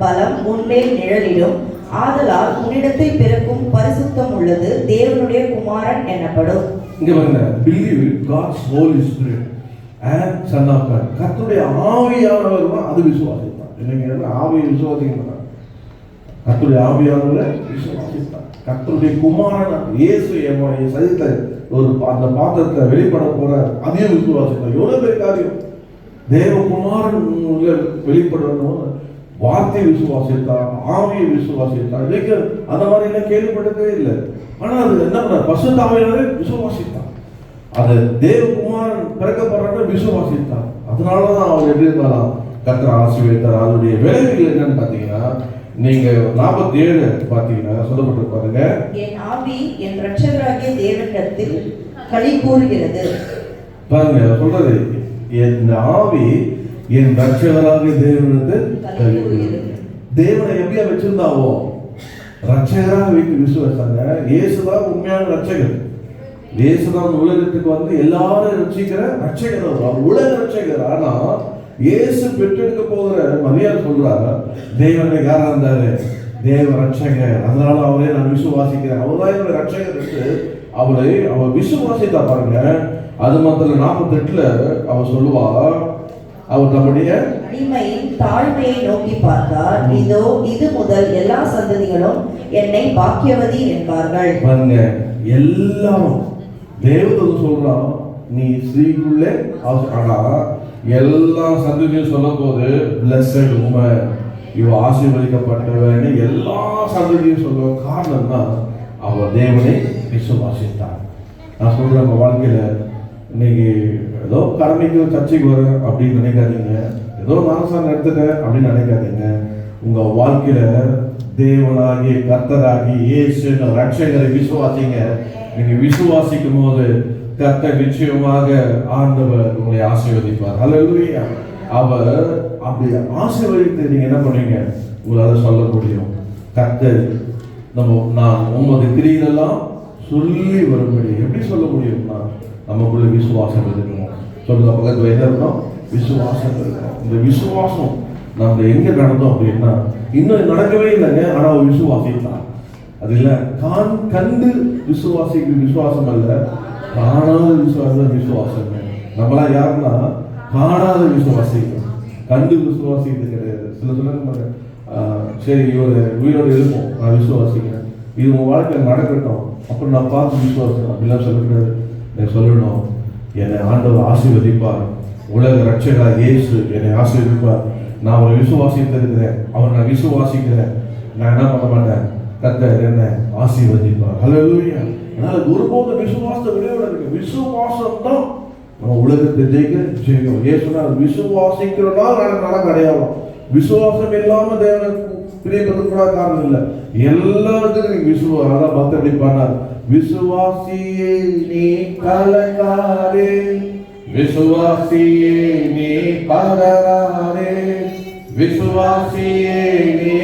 Speaker 2: பலம் உன்மேல் நிழலிடும், ஆதலால் உன்னிடத்தில் பிறக்கும் பரிசுத்தம் உள்ளது தேவனுடைய குமாரன் எனப்படும்.
Speaker 1: இங்க பாருங்க, believe God's Holy Spirit and Son of God. கர்த்தருடைய ஆவியானவர் அது விசுவாசித்தான். என்னங்க, ஆவியை விசுவாசிக்கிறாங்க. கர்த்தருடைய ஆவியானவரை விசுவாசித்தான். கர்த்தருடைய குமாரன் இயேசு என்னுடைய சரீரத்தை ஒரு அந்த பாத்திரத்தை வெளிப்பட போற அதையும் விசுவாசித்தான். எவ்வளவு பெரிய காரியம். தேவகுமாரன் வெளிப்படணும், வார்த்தை விசுவாசித்தான், ஆவியை விசுவாசித்தான். இன்னைக்கு அந்த மாதிரி எல்லாம் கேள்விப்பட்டதே இல்லை. ஆனா அது என்ன பண்ண, பரிசுத்த ஆவியானவரை விசுவாசித்தான். அது தேவகுமாரன் பிறக்கப்படுறத விசுவாசித்தார். அதனாலதான் அவர் எப்படி இருந்தாலும் கர்த்தர் ஆசீர்வதித்தார். அதனுடைய விளைவுகள் என்னன்னு பாத்தீங்கன்னா, நீங்க 47 பாத்தீங்கன்னா சொல்லப்பட்டு பாருங்க,
Speaker 2: என் ஆவி என் இரட்சகராகிய தேவனிடத்தில் களி கூறுகிறது.
Speaker 1: பாருங்க சொல்றது, என் ஆவி என் இரட்சகராகிய தேவனிடத்தில் களி கூறுகிறது. தேவனை எப்படியா வச்சிருந்தாவோ ரட்சகராக வைத்து விசுவாசாங்க. இயேசுதான் உண்மையான ரட்சகர். இயேசுதான் உலகத்துக்கு வந்து எல்லாரும் ரட்சிக்கிற ரட்சகர். அவர் உலக ரட்சகர். ஆனா இயேசு பெற்றெடுக்க போகிற மரியாதை சொல்றாரு, தேவனை யாரா இருந்தாரு? தேவ ரட்சகர். அதனால அவரே நான் விசுவாசிக்கிறேன், அவர்தான் என்னுடைய ரட்சகர் என்று அவர் விசுவாசித்தா பாருங்க. அது மாத்திரம் 48 அவர் சொல்லுவா, அவர் நம்முடைய
Speaker 2: அடிமையின் தாழ்மையை நோக்கி பார்த்தார். இதோ இது முதல் எல்லா சந்ததிகளும் என்னை பாக்கியவதி என்பார்கள்.
Speaker 1: பாருங்க, எல்லாரும் தேவதூதன் சொல்றான், நீ ஸ்ரீக்குள்ளே ஆனா எல்லா சந்ததியும் சொல்லும் போது பிளஸட் உமன், இவ ஆசீர்வதிக்கப்பட்டவன்னு எல்லா சந்ததியும் சொல்ல காரணம்னா அவர் தேவனை விசுவாசித்தார். நான் சொல்றேன், நம்ம வாழ்க்கையில இன்னைக்கு ஏதோ கடமைக்கு சர்ச்சைக்கு வரேன் அப்படின்னு நினைக்காதீங்க, ஏதோ மனசாங்க எடுத்துட்டேன் அப்படின்னு நினைக்காதீங்க. உங்க வாழ்க்கையில தேவனாகி கர்த்தராகி இயேசு ரட்சகரை விசுவாசிங்க. நீங்க விசுவாசிக்கும் போது கர்த்தர் நிச்சயமாக ஆண்டவர் உங்களை ஆசீர்வதிப்பார். ஹல்லேலூயா. அவர் அப்படி ஆசீர்வதித்து நீங்க என்ன பண்ணுவீங்க? உங்களால சொல்ல முடியும், கர்த்தர் நான் உமது கிரியையெல்லாம் சொல்லி வரும்படி. எப்படி சொல்ல முடியும்னா நமக்குள்ள விசுவாசம் இருக்கணும். சொல்லுங்க பக்கத்துல என்ன இருக்கணும்? விசுவாசம் இருக்கணும். இந்த விசுவாசம் நம்ம எங்க நடந்தோம் அப்படின்னா, இன்னும் நடக்கவே இல்லைங்க, ஆனா ஒரு விசுவாசித்தான். அது இல்ல கண்டு விசுவாசிக்கு விசுவாசம் அல்ல, காணாத விசுவாசம் விசுவாசம். நம்மளாம் யாருன்னா காணாத விசுவாசிக்கும், கண்டு விசுவாசிக்கிறது கிடையாது. சில சொல்லுங்க, சரி இவர் உயிரோடு இருக்கும், நான் விசுவாசிக்கிறேன், இது உங்க வாழ்க்கையில் நடக்கட்டும், அப்புறம் நான் பார்த்து விசுவாசம் அப்படிலாம் சொல்லக்கூடாது. நான் சொல்லணும், என்னை ஆண்டவர் ஆசீர்வதிப்பார், உலக ரட்சகா இயேசு என்னை ஆசீர்வதிப்பார், நான் அவரை விசுவாசித்திருக்கிறேன், அவர் நான் விசுவாசிக்கிறேன், நான் என்ன பண்ண மாட்டேன், கர்த்தர் என்ன ஆசீர்வதிப்பார். ஹல்லேலூயா. அதனால ஒருபோது விசுவாசத்தை விளையாட இருக்கு. விசுவாசம் தான் நம்ம உலகத்தை ஜெயிக்கும். ஏசுனா விசுவாசிக்கிறனால நடக்க அடையாளம். விசுவாசம் இல்லாம தேவனை பிரியப்படுறது கூட காரணம் இல்லை. எல்லாத்துக்கும் நீங்க விசுவாசம் பக்தர் எப்படி பண்ணார்? விசுவாசியே நீ கலங்காதே, விசுவாசியே நீ பதறாதே, விசுவாசியே நீ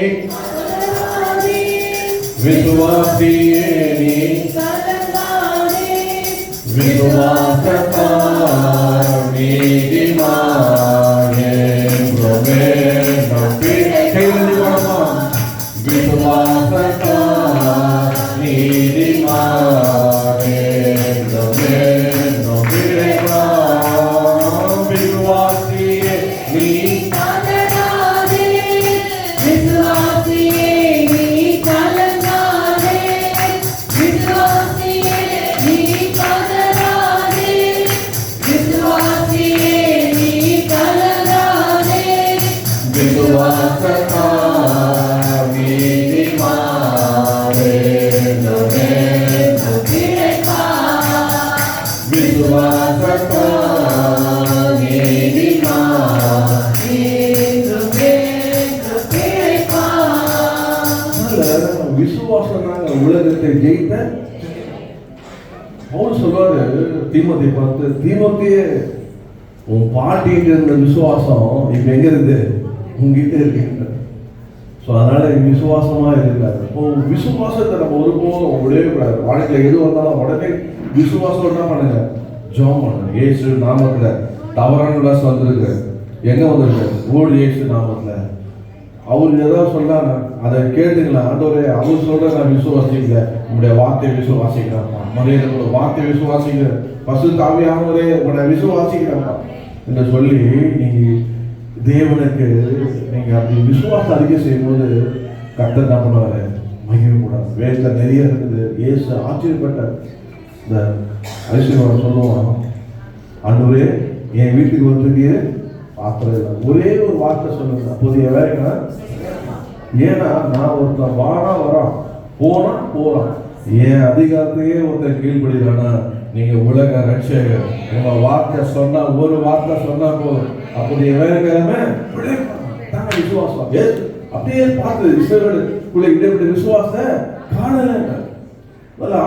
Speaker 1: விசுவாசியே நீ கலங்காதே, விசுவாசத்தால் நீதிமானே என்றுமே விசுவாசத்தால் நீதிமானே என்றுமே விசுவாசியே நீ
Speaker 3: கலங்காதே, விசுவாசியே நீ கலங்காதே, விசுவாசியே நீ பதறாதே, விசுவாசியே நீ கலங்காதே,
Speaker 1: விசுவாசத்தால் நீதிமானே என்றுமே
Speaker 3: கிடைப்பார்.
Speaker 1: விசுவாசத்தால் நீதிமானே
Speaker 3: என்றுமே கிடைப்பார்.
Speaker 1: விசுவாசம் தாங்க உலகத்தை ஜெயித்த. அவர் சொல்றாரு தீமோத்தேயை பார்த்து, தீமோத்தேயே உன் பாட்டிட்டு இருந்த விசுவாசம் இப்ப எங்க இருக்கு? உங்ககிட்ட இருக்கு. ஸோ அதனால விசுவாசமா இருக்காரு. இப்போ விசுவாசத்தை நம்ம ஒருபோதும் விடவே கூடாது. வாழ்க்கையில் எது வந்தாலும் உடனே விசுவாசம் என்ன பண்ணுங்க? ஜெபம் பண்ணுங்க. இயேசு நாமத்துல தவறான விளாஸ் வந்திருக்கு, எங்க வந்திருக்கு? ஓடு இயேசு நாமத்துல. அவர் ஏதாவது சொன்னாங்க, அதை கேட்டுங்களா? ஆண்டவரே அவர் சொல்ற நான் விசுவாசிக்கல, உங்களுடைய வார்த்தையை விசுவாசிக்கிறேன்ப்பா, மனிதனோட வார்த்தையை விசுவாசிக்கிறேன், பசுத்த ஆவியானவரே உங்களை விசுவாசிக்கிறேன்ப்பா என்று சொல்லி நீங்க தேவனுக்கு நீங்க அப்படி விசுவாசம் அறிக்கை செய்யும்போது கர்த்தர் என்ன பண்ணுவாரு? மகிழக்கூடாது. வேதத்தில் நிறைய இருக்குது. இயேசு ஆச்சரியப்பட்டார். இந்த ஐஸ்வர்யம் சொல்லுவான், ஆண்டவரே என் வீட்டுக்கு வந்துட்டு பாத்திரம் இல்லை, ஒரே ஒரு வார்த்தை சொல்லுங்க, புதிய வேலைங்க. ஏன்னா நான் ஒருத்தன் வாரான் போறான், ஏன் அதிகாரத்தையே ஒருத்தர் கீழ்படுகிறானா, நீங்க உலக ரட்சகர். உங்க வார்த்தை சொன்னா, ஒரு வார்த்தை சொன்னா போதும், அப்படியே வேலைக்கிழமை தாங்க விசுவாசம். அப்படியே பார்த்து இஸ்ரவேலுக்குள்ள இடைப்பட்ட விசுவாசத்தை காணல.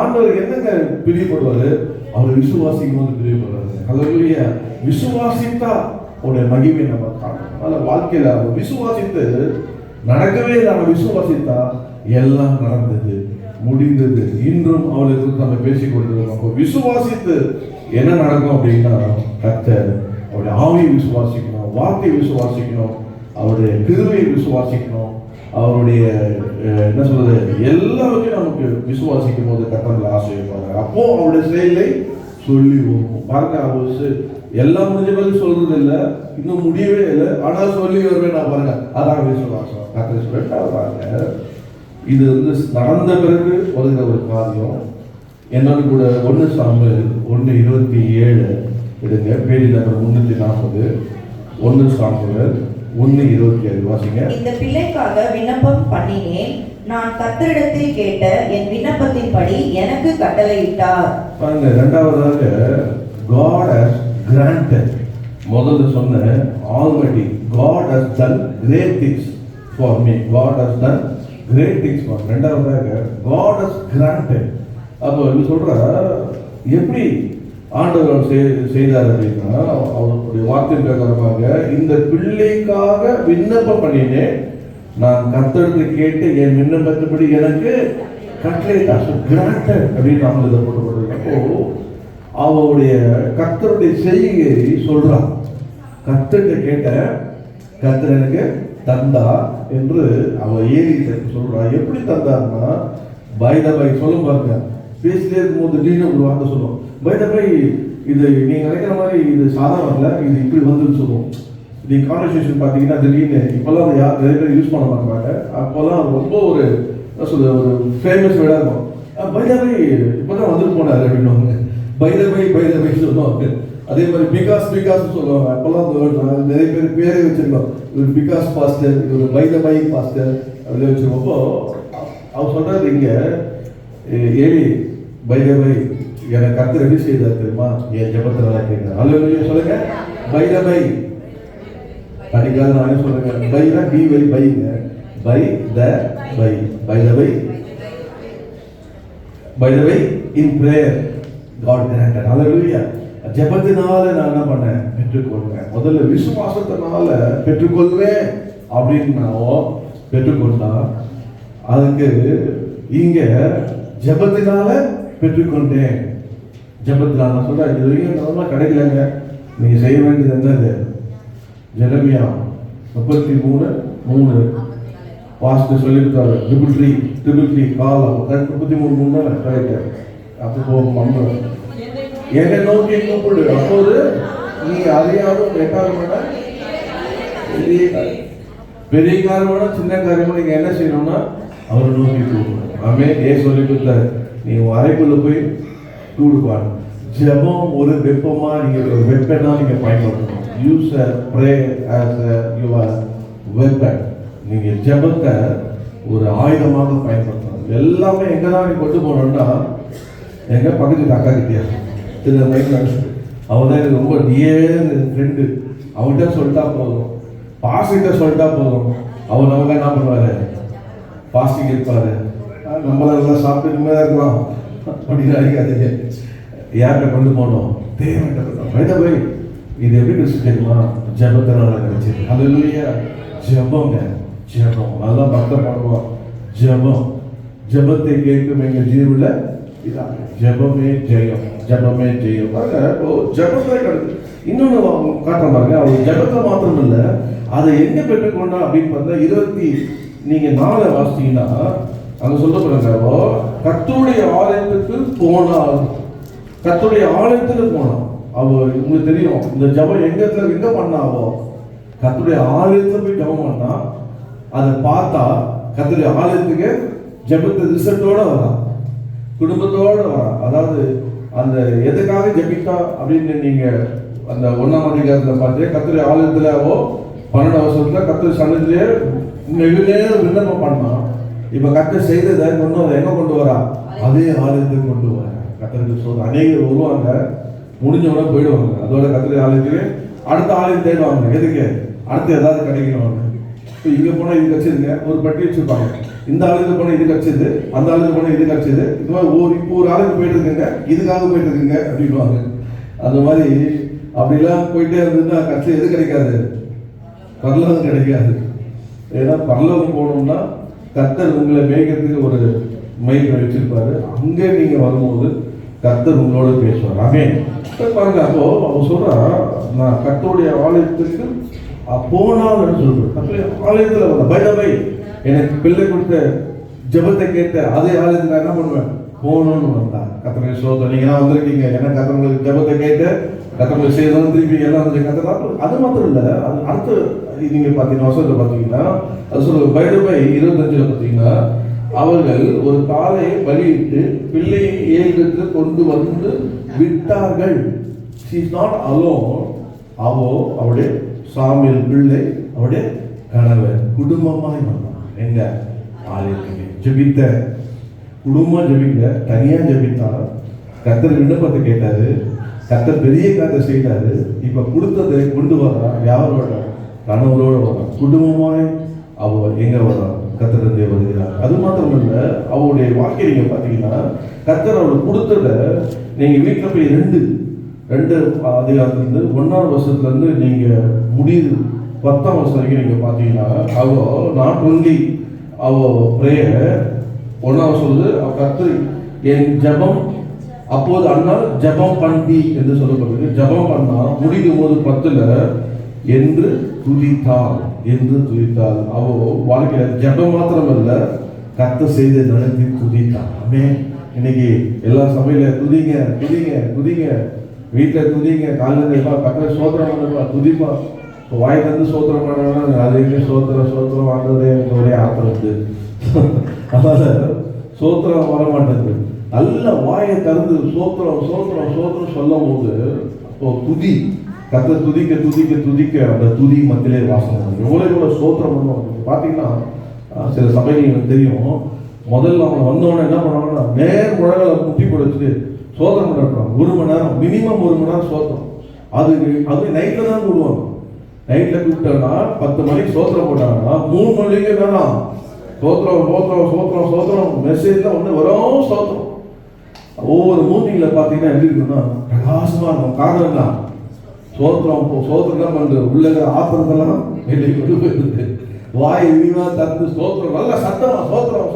Speaker 1: ஆண்டவர் என்னங்க பிரியப்படுவாரு? அவர் விசுவாசிக்கும் போது பிரியப்படுவாரு. ஹல்லேலூயா. விசுவாசித்தா அவருடைய மகிமை நம்ம காணணும். அதனால வாழ்க்கையில அவர் விசுவாசித்து நடக்கவே இல்லை, நம்ம விசுவாசித்தா எல்லாம் நடந்தது, முடிந்தது. இன்றும் அவளை குறித்து நம்ம பேசிக் கொண்டிருக்கோம். அப்போ விசுவாசித்து என்ன நடக்கும் அப்படின்னா, கர்த்தர் அவருடைய ஆவியை விசுவாசிக்கணும், வார்த்தையை விசுவாசிக்கணும், அவருடைய கிருபையை விசுவாசிக்கணும், அவருடைய என்ன சொல்றது எல்லாவற்றையும் நமக்கு விசுவாசிக்கும் போது கர்த்தர் ஆசீர்வதிப்பார். அப்போ அவருடைய செயலை சொல்லி வருவோம். பாருங்க, அவர் எல்லாம் முடிஞ்ச மாதிரி சொல்றது இல்லை, இன்னும் முடியவே இல்லை, ஆனால் சொல்லி வருவேன் நான். பாருங்க, அதான் விசுவாசம். கர்த்தர் சொல்லிட்டு பாருங்க, இது நடந்த பிறகு வருகிற ஒரு காரியம். என்னோட கூட 1 சாமுவேல் 1:27 எடுங்க, பேஜ் நம்பர் 340. 1 சாமுவேல் 1:27 வாசிங்க.
Speaker 2: இந்த பிள்ளைக்காக விண்ணப்பம் பண்ணினேன், நான் கர்த்தரிடத்தில் கேட்ட என் விண்ணப்பத்தின்படி எனக்கு கட்டளையிட்டார்.
Speaker 1: பாருங்க, இரண்டாவதாக God has granted. முதல்ல சொன்ன already God has done great things for me. God has done great things for me. இரண்டாவதாக God has granted. அப்போ இது சொல்ற எப்படி ஆண்டவர் செய்தார் அப்படின்னா, அவருடைய வார்த்தை பிரகாரமாக இந்த பிள்ளைக்காக விண்ணப்பம் பண்ணினேன், நான் கர்த்தருக்கு கேட்டு என் விண்ணப்பத்தின்படி எனக்கு கட்டளையிட்டார். கிராண்டட் அப்படின்னு நாங்கள் இதை போட்டுக்கொண்டிருக்கப்போ அவருடைய கர்த்தருடைய செய்கையை சொல்றான். கர்த்தர்கிட்ட கேட்ட, கர்த்தர் எனக்கு தந்தா என்று அவர் ஏறி சொல்றா. எப்படி தந்தார்னா, பை சொல்லும் பாருங்க, பேசிட்டே இருக்கும்போது திடீர்னு ஒரு வார்த்தை சொல்லுவோம். பை இது நீங்க நினைக்கிற மாதிரி இது சாதாரண இல்லை, இது இப்படி வந்து சொல்லுவோம். நீங்க கான்வர்சேஷன் பார்த்தீங்கன்னா திடீர்னு இப்போல்லாம் அதை யார் நிறைய பேர் யூஸ் பண்ண மாட்டாங்க. அப்போல்லாம் ரொம்ப ஒரு என்ன சொல்றது, ஒரு ஃபேமஸ் வேர்டாக இருக்கும். பை இப்போதான் வந்துட்டு போனார் அப்படின்னு பை சொல்லுவாங்க. அதே மாதிரி பிகாஸ் சொல்லுவாங்க. அப்போல்லாம் நிறைய பேர் பேரே வச்சிருக்கோம். இவர் பிகாஸ் பாஸ்டர், இவர் பை பாஸ்டர் அப்படின்னு வச்சிருக்கோம். அப்போ அவர் சொல்றாரு இங்க, ஏழி பை எனக்கு கர்த்தர் எப்படி செய்தார் தெரியுமா, என் ஜெபத்தினால கேட்கிறேன். அல்லேலூயா சொல்லுங்க. பை படிக்காத நானே சொல்லுங்க. பைனா டிவை பைங்க, by the way in prayer God granted. அல்லேலூயா. ஜெபத்தினால நான் என்ன பண்ணேன், பெற்றுக்கொள்வேன். முதல்ல விசுவாசத்தினால பெற்றுக்கொள்வேன் அப்படின்னு நான் பெற்றுக்கொண்டா, அதுக்கு இங்க ஜெபத்தினால பெற்றுக்கொண்டேன். ஜெபத்தினால நான் சொல்றேன், இது வரைக்கும் நல்லா கிடைக்கலங்க. நீங்க செய்ய வேண்டியது என்னது, ஜெரமியா 33:3 பாஸ்டர் சொல்லியிருக்காரு. 333 காலம் 33:3 ரைட்டு. அப்போ போகும் என்னை நோக்கி கூப்பிடு, அப்போது நீ அறியாதும் எட்டாவது பெரிய காரியமான சின்ன காரியமா நீங்க என்ன செய்யணும்னா அவரை நோக்கி கூப்பிடணும். ஆமே சொல்லி கொடுத்தாரு, நீ அறைக்குள்ள போய் கூடுபாடு. ஜெபம் ஒரு வெப்பமா, நீங்க ஒரு வெப்பனா நீங்க பயன்படுத்தணும். Use a prayer as your weapon. நீங்க ஜெபத்தை ஒரு ஆயுதமாக பயன்படுத்தணும். எல்லாமே எங்க தான் நீ கொண்டு போனோம்னா, எங்க பக்கத்து அக்கா கிட்டியா திரு மைண்ட், அவன் தான் எனக்கு ரொம்ப டியர் ஃப்ரெண்டு, அவன்கிட்ட சொல்லிட்டா போதும், பாஸ்கிட்ட சொல்லிட்டா போதும், அவர் நமக்கு என்ன பண்ணுவாரு, பாஸ்டிங் இருப்பாரு, நம்மளால எல்லாம் சாப்பிட்டு நிம்மதியாக இருக்கலாம் அப்படின்னு நினைக்காதீங்க. யார்கிட்ட கொண்டு போனோம், தேவன்கிட்ட கொண்டு போய். இது எப்படி தெரியுமா, ஜெபத்தினால கிடைச்சது. அல்லேலூயா. ஜெபங்க, ஜெபம் நல்லா பக்தம் பண்ணுவோம். ஜெபத்தை கேட்கும் எங்க ஜீவுல இதான் ஜெபமே ஜெயம், ஜெபமே ஜெயம். ஜெபத்தை கிடையாது. இன்னொன்று காட்டுற பாருங்க, அவர் ஜெபத்தை மாத்திரம் இல்லை, அதை எங்க பெற்றுக்கொண்டா அப்படின்னு பார்த்தா 20 நீங்க 4 வாசிச்சீங்கன்னா அங்க சொல்லப்படுறாங்க, கர்த்தருடைய ஆலயத்துக்கு போனால், கர்த்தருடைய ஆலயத்துக்கு போனான். அவ உங்களுக்கு தெரியும் இந்த ஜெபம் எங்க பண்ணாவோ, கர்த்தருடைய ஆலயத்துல போய் ஜெபம் பண்ணா, அதை பார்த்தா கர்த்தருடைய ஆலயத்துக்கு ஜெபத்தை ரிசல்ட்டோட வரா, குடும்பத்தோட வரா. அதாவது அந்த எதுக்காக ஜெபித்தா அப்படின்னு நீங்க அந்த 1ஆம் அதிகாரத்துல பார்த்து, கர்த்தருடைய ஆலயத்துல 12 வருஷத்துல கர்த்தர் சன்னதியிலே வெகு நேரம் விண்ணப்பம் பண்ணா. இப்ப கர்த்தர் செய்ததை எங்க கொண்டு வரா, அதே ஆலயத்துக்கு கொண்டு வர கத்தருக்கு சொல்ற அநேகர் வருவாங்க, முடிஞ்சவங்க போயிடுவாங்க. அதோட கத்தருக்கு ஆலயத்துக்கு அடுத்த ஆலயம் தேடுவாங்க. எதுக்கு? அடுத்து ஏதாவது கிடைக்கணும். இப்போ இங்கே போனால் இது கட்சிதுங்க, ஒரு பட்டி வச்சுருப்பாங்க. இந்த ஆளுக்கு போனால் இது கட்சிது, அந்த ஆளுக்கு போனால் இது கட்சிது. இது மாதிரி இப்போ ஒரு ஆளுக்கு போயிட்டு இருக்குங்க, இதுக்காக போயிட்டு இருக்குங்க அப்படின்வாங்க. அந்த மாதிரி அப்படிலாம் போயிட்டே இருந்ததுன்னா கட்சி எது கிடைக்காது? பரலோகம் கிடைக்காது. ஏன்னா பரலோகம் போகணும்னா கர்த்தர் உங்களை மேய்க்கிறதுக்கு ஒரு மைண்ட் வச்சிருப்பாரு. அங்கே நீங்க வரும்போது கர்த்தர் உங்களோட பேசுவார். ஆமென். பாருங்க, அப்போ அவன் சொல்றான், நான் கர்த்தருடைய ஆலயத்துக்கு போனான்னு சொல்றேன். ஆலயத்துல வந்த பை எனக்கு பிள்ளை கொடுத்த ஜெபத்தை கேட்ட அதே ஆலயத்துல என்ன பண்ணுவேன்? போகணும்னு வந்தா கர்த்தருடைய சோதனை. நீங்க எல்லாம் வந்திருக்கீங்க, ஏன்னா கர்த்தருக்கு ஜெபத்தை கேட்டு கர்த்தருக்கு செய்யணும், திருப்பி எல்லாம் வந்து கர்த்தர். அது மாத்திரம் இல்ல, அது அடுத்து நீங்க பாத்தீங்கன்னா வசனத்தை பாத்தீங்கன்னா அது சொல்ற பை 25 பாத்தீங்கன்னா, அவர்கள் ஒரு காலை பலியிட்டு பிள்ளையை ஏழுக்கு கொண்டு வந்து விட்டார்கள். she is not alone. அவருடைய சாமியல் பிள்ளை அவருடைய கணவர் குடும்பமாய் வந்தான். எங்க ஆலயத்துக்கு ஜெபித்த குடும்பம் ஜெபிக்க தனியா ஜெபித்தார். கர்த்தர் விண்ணப்பத்தை கேட்டாரு, கர்த்தர் பெரிய காரியத்தை செய்தாரு. இப்ப கொடுத்ததை கொண்டு வர யாரோட? கணவரோட வர குடும்பமாய் அவ எங்க வர கர்த்தர் வருகிறார். அது மாத்திரம் இல்ல, அவருடைய வாழ்க்கை நீங்க பாத்தீங்கன்னா கர்த்தர் அவருக்கு கொடுத்தத நீங்க வீட்டுல போய் ரெண்டு அதிகாரத்திலிருந்து 1ஆம் வருஷத்துல இருந்து நீங்க முடியுது 10ஆம் வருஷம் வரைக்கும் நீங்க பாத்தீங்கன்னா அவ நாட் ஒன்லி அவ பிரேயர் 1ஆம் சொல்லுது, அவ கர்த்தர் என் ஜெபம் அப்போது அண்ணால் ஜெபம் பண்ணி என்று சொல்லப்படுது. ஜெபம் பண்ணா முடிக்கும் போது 10ல என்று துதித்தாள். அவ வாழ்க்கையில ஜெபம் மாத்திரம் இல்ல, கர்த்தர் செய்த நடத்தி துதித்தாள். ஆமென். இன்னைக்கு எல்லா சபையில துதிங்க துதிங்க துதிங்க, வீட்டுல துதிங்க, காலையில எல்லாம் கர்த்தர் சோத்திரம் பண்ணுவா, துதிப்பா. வாய் தந்து சோத்திரம் பண்ண அதுக்கு சோத்திரம் வாங்குறதே ஒரே ஆத்திரம் இருக்கு. அதனால சோத்திரம் வர மாட்டேங்குது. நல்ல வாயை திறந்து சோத்திரம் சொல்லும் போது அப்போ துதி, கர்த்தர் துதிக்க அந்த துதி மத்தியிலே வாசம் பண்ணுது. எவ்வளவு சோத்திரம் பண்ணுவோம் பாத்தீங்கன்னா சில சபைகள் தெரியும். முதல்ல அவங்க வந்தவொடனே என்ன பண்ணுவாங்கன்னா நேர் முழங்களை முட்டி கொடுத்துட்டு சோத்திரம் பண்ணுறாங்க. 1 மணி நேரம், மினிமம் 1 மணி நேரம் சோத்திரம். அது நைட்ல தான் கூடுவாங்க. நைட்ல கூப்பிட்டோம்னா 10 மணிக்கு சோத்திரம் போட்டாங்கன்னா 3 மணிக்கு வேணாம் சோத்திரம் மெசேஜ்ல ஒண்ணு வரும் சோத்திரம். ஒவ்வொரு மூர்த்திகளை பார்த்தீங்கன்னா எப்படி இருக்குன்னா பிரகாசமா இருக்கும். காரணம் என்ன? சோத்திரம் தான் பண்றது. உள்ள ஆத்திரத்தெல்லாம் வெளியே கொண்டு போயிருக்கு. வாய் விரிவா தந்து சோத்திரம் நல்ல சத்தமா சோத்திரம்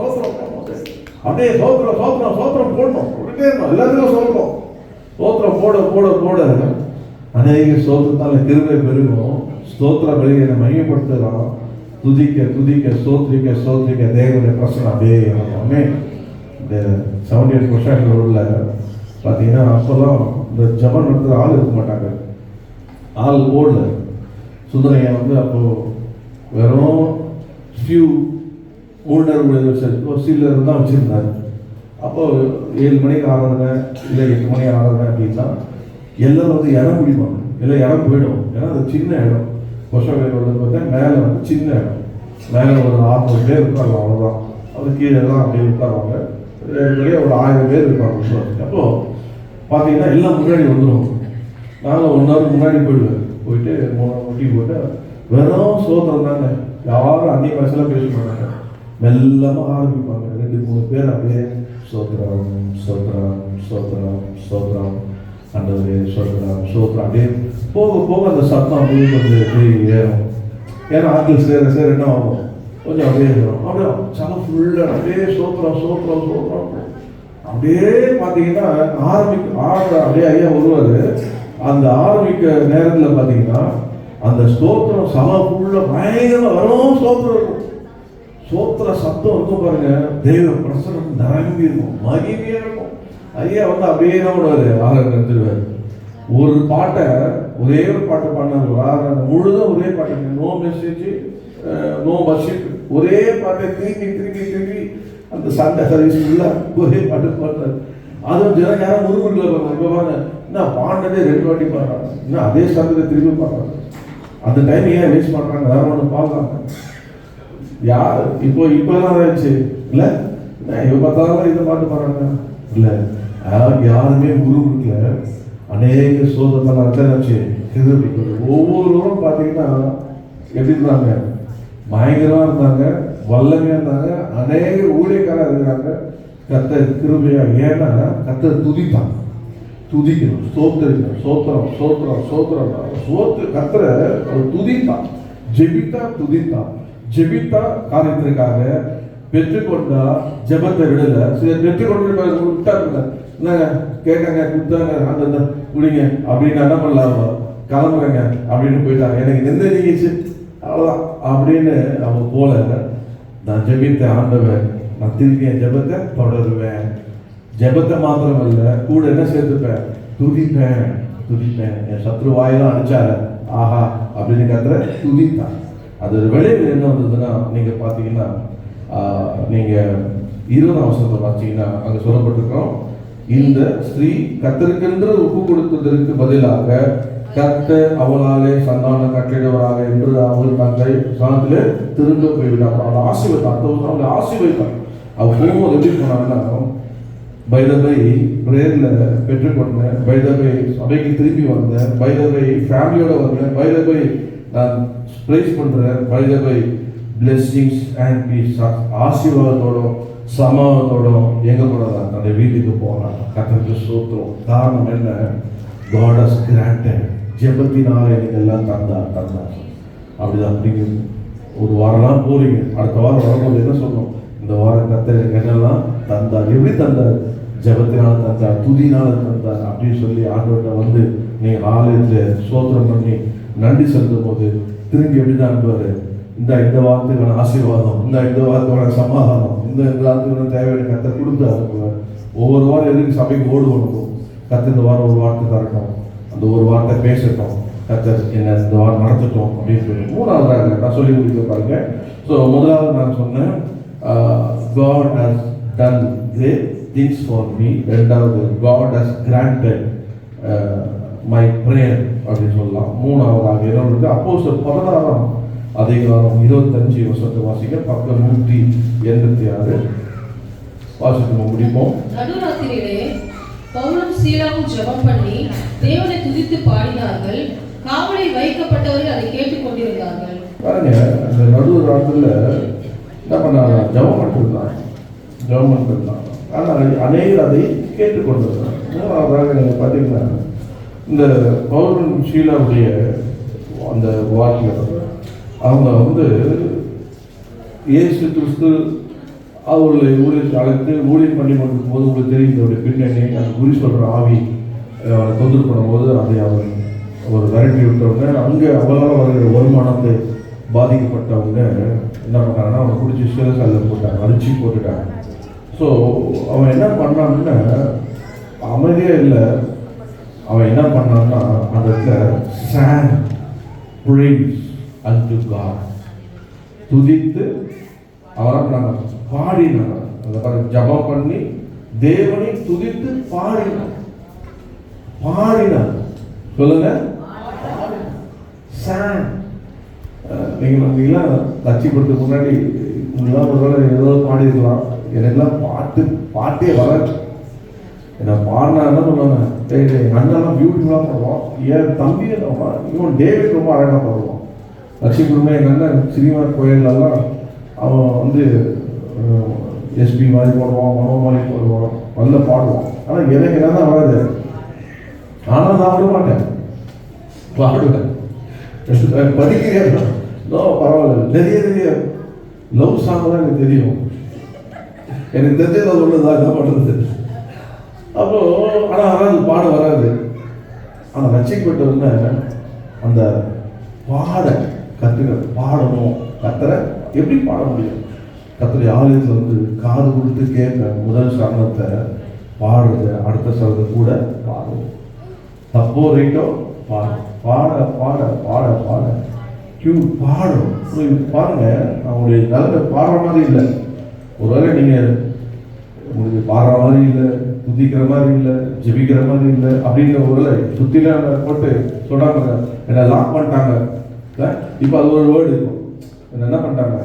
Speaker 1: அப்படியே சோத்திரம் போடணும். எல்லாத்துக்கும் சோத்திரம் போட அநேக சோத்திரத்தால கிருபை பெருகும். ஸ்தோத்திர பலியை மையப்படுத்தலாம். துதிக்க சோத்திரிக்க தேவனுடைய பிரசனம் அப்படியே. இந்த 78% உள்ள பார்த்தீங்கன்னா அப்போல்லாம் இந்த ஜபம் நடத்துகிற ஆள் இருக்க மாட்டாங்க. ஆள் ஓடல. சுந்தரையா அப்போ வெறும் ஃபியூ 3 சிலர் தான் வச்சுருந்தாரு. அப்போ 7 மணிக்கு ஆராதனை இல்லை 8 மணிக்கு ஆராதனை அப்படின்னா எல்லாரும் இடம் பிடிப்பாங்க. இல்லை இடம் போயிடும். ஏன்னா அது சின்ன இடம். கொஷவேரோட பார்த்தா மேலே சின்ன இடம். மேலே ஒரு 600 பேர் இருப்பாங்க, அவ்வளோதான். அது கீழே எல்லாம் அப்படியே உட்காருவாங்க. ஒரு 1000 பேர் இருப்பாங்க. அப்போ பார்த்தீங்கன்னா எல்லாம் முன்னாடி வந்துடும். நாங்கள் 1 hour முன்னாடி போயிட்டு 3 முட்டி போட்டு வெறும் சோத்திரம் தாங்க. யாரும் அந்நிய பாஷையில் பேச மாட்டாங்க. மெல்லமாக ஆரம்பிப்பாங்க. 2-3 பேர் அப்படியே சோத்திரம் அண்டவரே சோத்திரம் அப்படியே போக அந்த சத்தம் அப்படியே கொஞ்சம் ஏறும். ஏன்னா ஆட்கள் சேர என்ன ஆகும், கொஞ்சம் அப்படியே ஏறும். அப்படியே சலம் ஃபுல்லாக அப்படியே சோத்திரம் அப்படியே பார்த்தீங்கன்னா அப்படியே ஐயா வருவார். அந்த ஆரம்பிக்க நேரத்தில் பார்த்தீங்கன்னா அந்த ஸ்தோத்திரம் சலம் ஃபுல்லாக பயங்கரமாக வரும். சோத்திரம் இருக்கும். சோத்திர சத்தம் இருக்கும் பாருங்க. தெய்வ பிரசனம் நிரம்பி இருக்கும், மகிமையா இருக்கும். ஐயா அப்படியே தான் விடுவாரு. ஆராதனை ஒரு பாட்டை ஒரே ஒரு பாட்டை பாடினார். ஆராதனை முழுதும் ஒரே பாட்டு, நோ மெசேஜ் நோ வர்ஷிப், ஒரே பாட்டை திருப்பி அந்த சண்டே சர்வீஸ் ஃபுல்லாக ஒரே பாட்டு பாடுறாரு. அதுவும் தினம் யாரும் முருகர்களை பாருங்க. இப்போ பாருங்க, என்ன பாடினதே 2 வாட்டி பாடுறாங்க, இன்னும் அதே சங்கத்தை திருப்பி பாடுறாங்க. அந்த டைம் ஏன் வேஸ்ட் பண்ணுறாங்க? வேற ஒன்று பார்க்குறாங்க. யார் இப்போதான் ஆயிடுச்சு இல்லை, இவ பார்த்தாலும் இதை பாட்டு பாடுறாங்க இல்லை, யாருமே உருவுக்கல. அநேக சோதத்தெல்லாம் அத்தனாச்சு கிருபை. ஒவ்வொருவரும் பார்த்தீங்கன்னா எப்படி இருந்தாங்க? பயங்கரமா இருந்தாங்க, வல்லமையா இருந்தாங்க. அநேக ஊழியக்காரர் இருக்கிறாங்க. கர்த்தர் கிருபையா, ஏன்னா கர்த்தர் துதித்தான். துதிக்கணும், ஸ்தோத்திரிக்கணும், சோத்திரம் சோத்திரம் சோத்திரம் கர்த்தரை துதித்தான், ஜெபித்தா துதித்தான், ஜெபித்தா காரியத்திற்காக, பெற்றுக்கொண்டா ஜெபத்தை விடல. சில பெற்றுக்கொண்டு விட்டாங்க, என்னங்க கேட்காங்க, குத்தாங்க, அந்த குடிங்க அப்படின்னு என்ன பண்ணலாம், கிளம்புறங்க அப்படின்னு போயிட்டாங்க. எனக்கு எந்த நிகழ்ச்சி அவ்வளோதான் அப்படின்னு அவங்க போல. நான் ஜெபித்த ஆண்டவர், நான் திரும்பி என் ஜெபத்தை தொடருவேன். ஜெபத்தை மாத்திரம் இல்ல, கூட என்ன சேர்த்துப்பேன், துதிப்பேன் துதிப்பேன். என் சத்ரு வாயெல்லாம் அடிச்சாரு, ஆஹா அப்படின்னு கத்துற துதித்தான். அது விளைவு என்ன வந்ததுன்னா, நீங்க பாத்தீங்கன்னா நீங்க 20ஆம் வசனத்தை பார்த்தீங்கன்னா அங்க சொல்லப்பட்டிருக்கோம், இந்த ஸ்திரீ கர்த்தருக்கென்று ஒப்பு கொடுத்ததற்கு பதிலாக கர்த்தர் அவளாலே சந்தானம் கட்டளையிடுவாராக என்று அவள் தந்தை ஸ்தானத்திலே திரும்ப போய்விட்டார். அவளை ஆசீர்வதித்தார், அவளை ஆசீர்வதித்தார். அவள் போகும்போது எப்படி போனாங்கன்னா, பைதபை பிரேயர்ல பெற்றுக்கொண்டேன், பைதபை சபைக்கு திரும்பி வந்தேன், பைதபை ஃபேமிலியோட வந்தேன், பைதபை நான் பிரைஸ் பண்றேன், பைதபை பிளெஸிங்ஸ் அண்ட் பீஸ், ஆசீர்வாதத்தோடும் சமாதானத்தோடும் எங்க கூட தான் அந்த வீட்டுக்கு போனான். கர்த்தருக்கு ஸ்தோத்திரம். காரணம் என்ன? God has granted. ஜெபத்தினாலே நீங்கள் எல்லாம் தந்தார். அப்படிதான். அப்படிங்க ஒரு வாரம்லாம் போறீங்க, அடுத்த வாரம் வரும்போது என்ன சொல்லணும்? இந்த வாரம் கர்த்தர் என்னெல்லாம் தந்தார். எப்படி தந்தார்? ஜெபத்தினால தந்தார், துதினால தந்தார் அப்படின்னு சொல்லி ஆண்டவர்கிட்ட வந்து நீங்கள் ஆலயத்தில் ஸ்தோத்திரம் பண்ணி நன்றி செலுத்தும் போது திரும்பி எப்படிதான் அனுப்புவாரு? இந்த வாரத்துக்கான ஆசீர்வாதம், இந்த வாரத்துக்கான சமாதானம், இந்த வாரத்துக்கான தேவையான கர்த்தர் கொடுத்து அனுப்புவார். ஒவ்வொரு வாரம் எதுக்கு சபைக்கு ஓடுவோம்? கர்த்தர் இந்த வாரம் ஒரு வார்த்தை தரட்டும், அந்த ஒரு வார்த்தை பேசட்டும், கர்த்தர் என்ன இந்த வாரம் நடத்தட்டும் அப்படின்னு சொல்லி. மூணாவதாக நான் சொல்லி முடிக்க பாருங்க. ஸோ முதலாவது நான் சொன்னேன், God has done great things for me. ரெண்டாவது, God has granted my prayer அப்படின்னு சொல்லலாம். மூணாவதாக என்ன? அப்போஸ்தலர் 16ஆம் அதிகாரம் 25 வசனத்தை வாசிக்க, பக்கம் 186 வாசித்து முடிப்போம்.
Speaker 3: நடுராத்திரியிலே பவுலும் சீலாவும் ஜெபம் பண்ணி தேவனை துதித்து பாடினார்கள். காவலில் வைக்கப்பட்டவர்கள் அதை கேட்டுக் கொண்டிருந்தார்கள்.
Speaker 1: பாருங்க, அந்த நடு ராத்திரில என்ன பண்ணாங்க? ஜெபம் பண்ணிருந்தாங்க. ஆனால் அநேகர் அதை கேட்டுக்கொண்டிருந்தாங்க. நீங்க பார்த்தீங்கன்னா இந்த பவுலும் சீலாவுடைய அந்த வாக்கியம், அவங்க வந்து இயேசு கிறிஸ்து அவர்களை ஊழியத்தை அழைத்து ஊழியம் பண்ணி கொண்டிருக்கும் போது, உங்களுக்கு தெரியும் பின்னணி, அந்த குறி சொல்கிற ஆவி அவரை தொந்தரவு பண்ணும்போது அதை அவர் ஒரு விரட்டி விட்டவங்க. அங்கே அவளால் வருகிற வருமானத்தை பாதிக்கப்பட்டவங்க என்ன பண்ணாங்கன்னா, அவனை பிடிச்சி சிறைசாலையில் போட்டாங்க, அடிச்சு போட்டுட்டாங்க. ஸோ அவன் என்ன பண்ணான்னா, அமைதியாக இல்லை, அவன் என்ன பண்ணான்னா அந்த இடத்துல sang praise unto God, துதித்து அவன் பாடினாங்க. அந்த ஜபம் பண்ணி தேவனை துதித்து பாடினான். சொல்லுங்க, நீங்களாம் கட்சிப்படுறதுக்கு முன்னாடி உங்களாம் ஒரு வேலை ஏதோ பாடிருக்கலாம். எனக்குலாம் பாட்டே வராது. என்ன பாடினா என்ன பண்ணுவாங்க? எங்கள் அண்ணெல்லாம் பியூட்டிஃபுல்லாக பாடுவான், என் தம்பி இவன் டேவிட் ரொம்ப அழகாக பாடுவான். லட்சுமி எங்கள் அண்ணன் சினிமா கோயிலெல்லாம் அவன் வந்து எஸ்பி மாதிரி போடுவான், மனோ மாதிரி போடுவான், நல்ல பாடுவான். ஆனால் எனக்கு என்ன தான் வராது. ஆனால் நான் விட மாட்டேன், பாடுவேன். படிக்கிறேன், பரவாயில்ல. நிறைய லவ் சாங் தான் எனக்கு தெரியும். எனக்கு தெரிஞ்சது அது ஒன்று தான், என்ன பண்ணுறது. அப்போ ஆனால் அது பாட வராது. ஆனால் ரசிக்கப்பட்டவங்க அந்த பாட பாடணும். கத்தரை எப்படி பாட முடியும்? கத்தரை ஆலயத்தில் வந்து காது கொடுத்து கேட்க முதல் சரணத்தை பாடுறது, அடுத்த சரணத்தை கூட பாடும். தப்போ ரைட்டோ பாட பாடணும். பாருங்க, அவங்களுடைய நிலைமை பாடுற மாதிரி இல்லை. ஒருவேளை நீங்கள் உங்களுக்கு பாடுற மாதிரி இல்லை, துதிக்கிற மாதிரி இல்லை, ஜெபிக்கிற மாதிரி இல்லை அப்படின்ற ஒருவேளை சுத்தில போட்டு சொல்றாங்க, என்னை லாக் பண்ணிட்டாங்க. இப்போ அது ஒரு வேர்டு இருக்கும், என்ன பண்ணிட்டாங்க?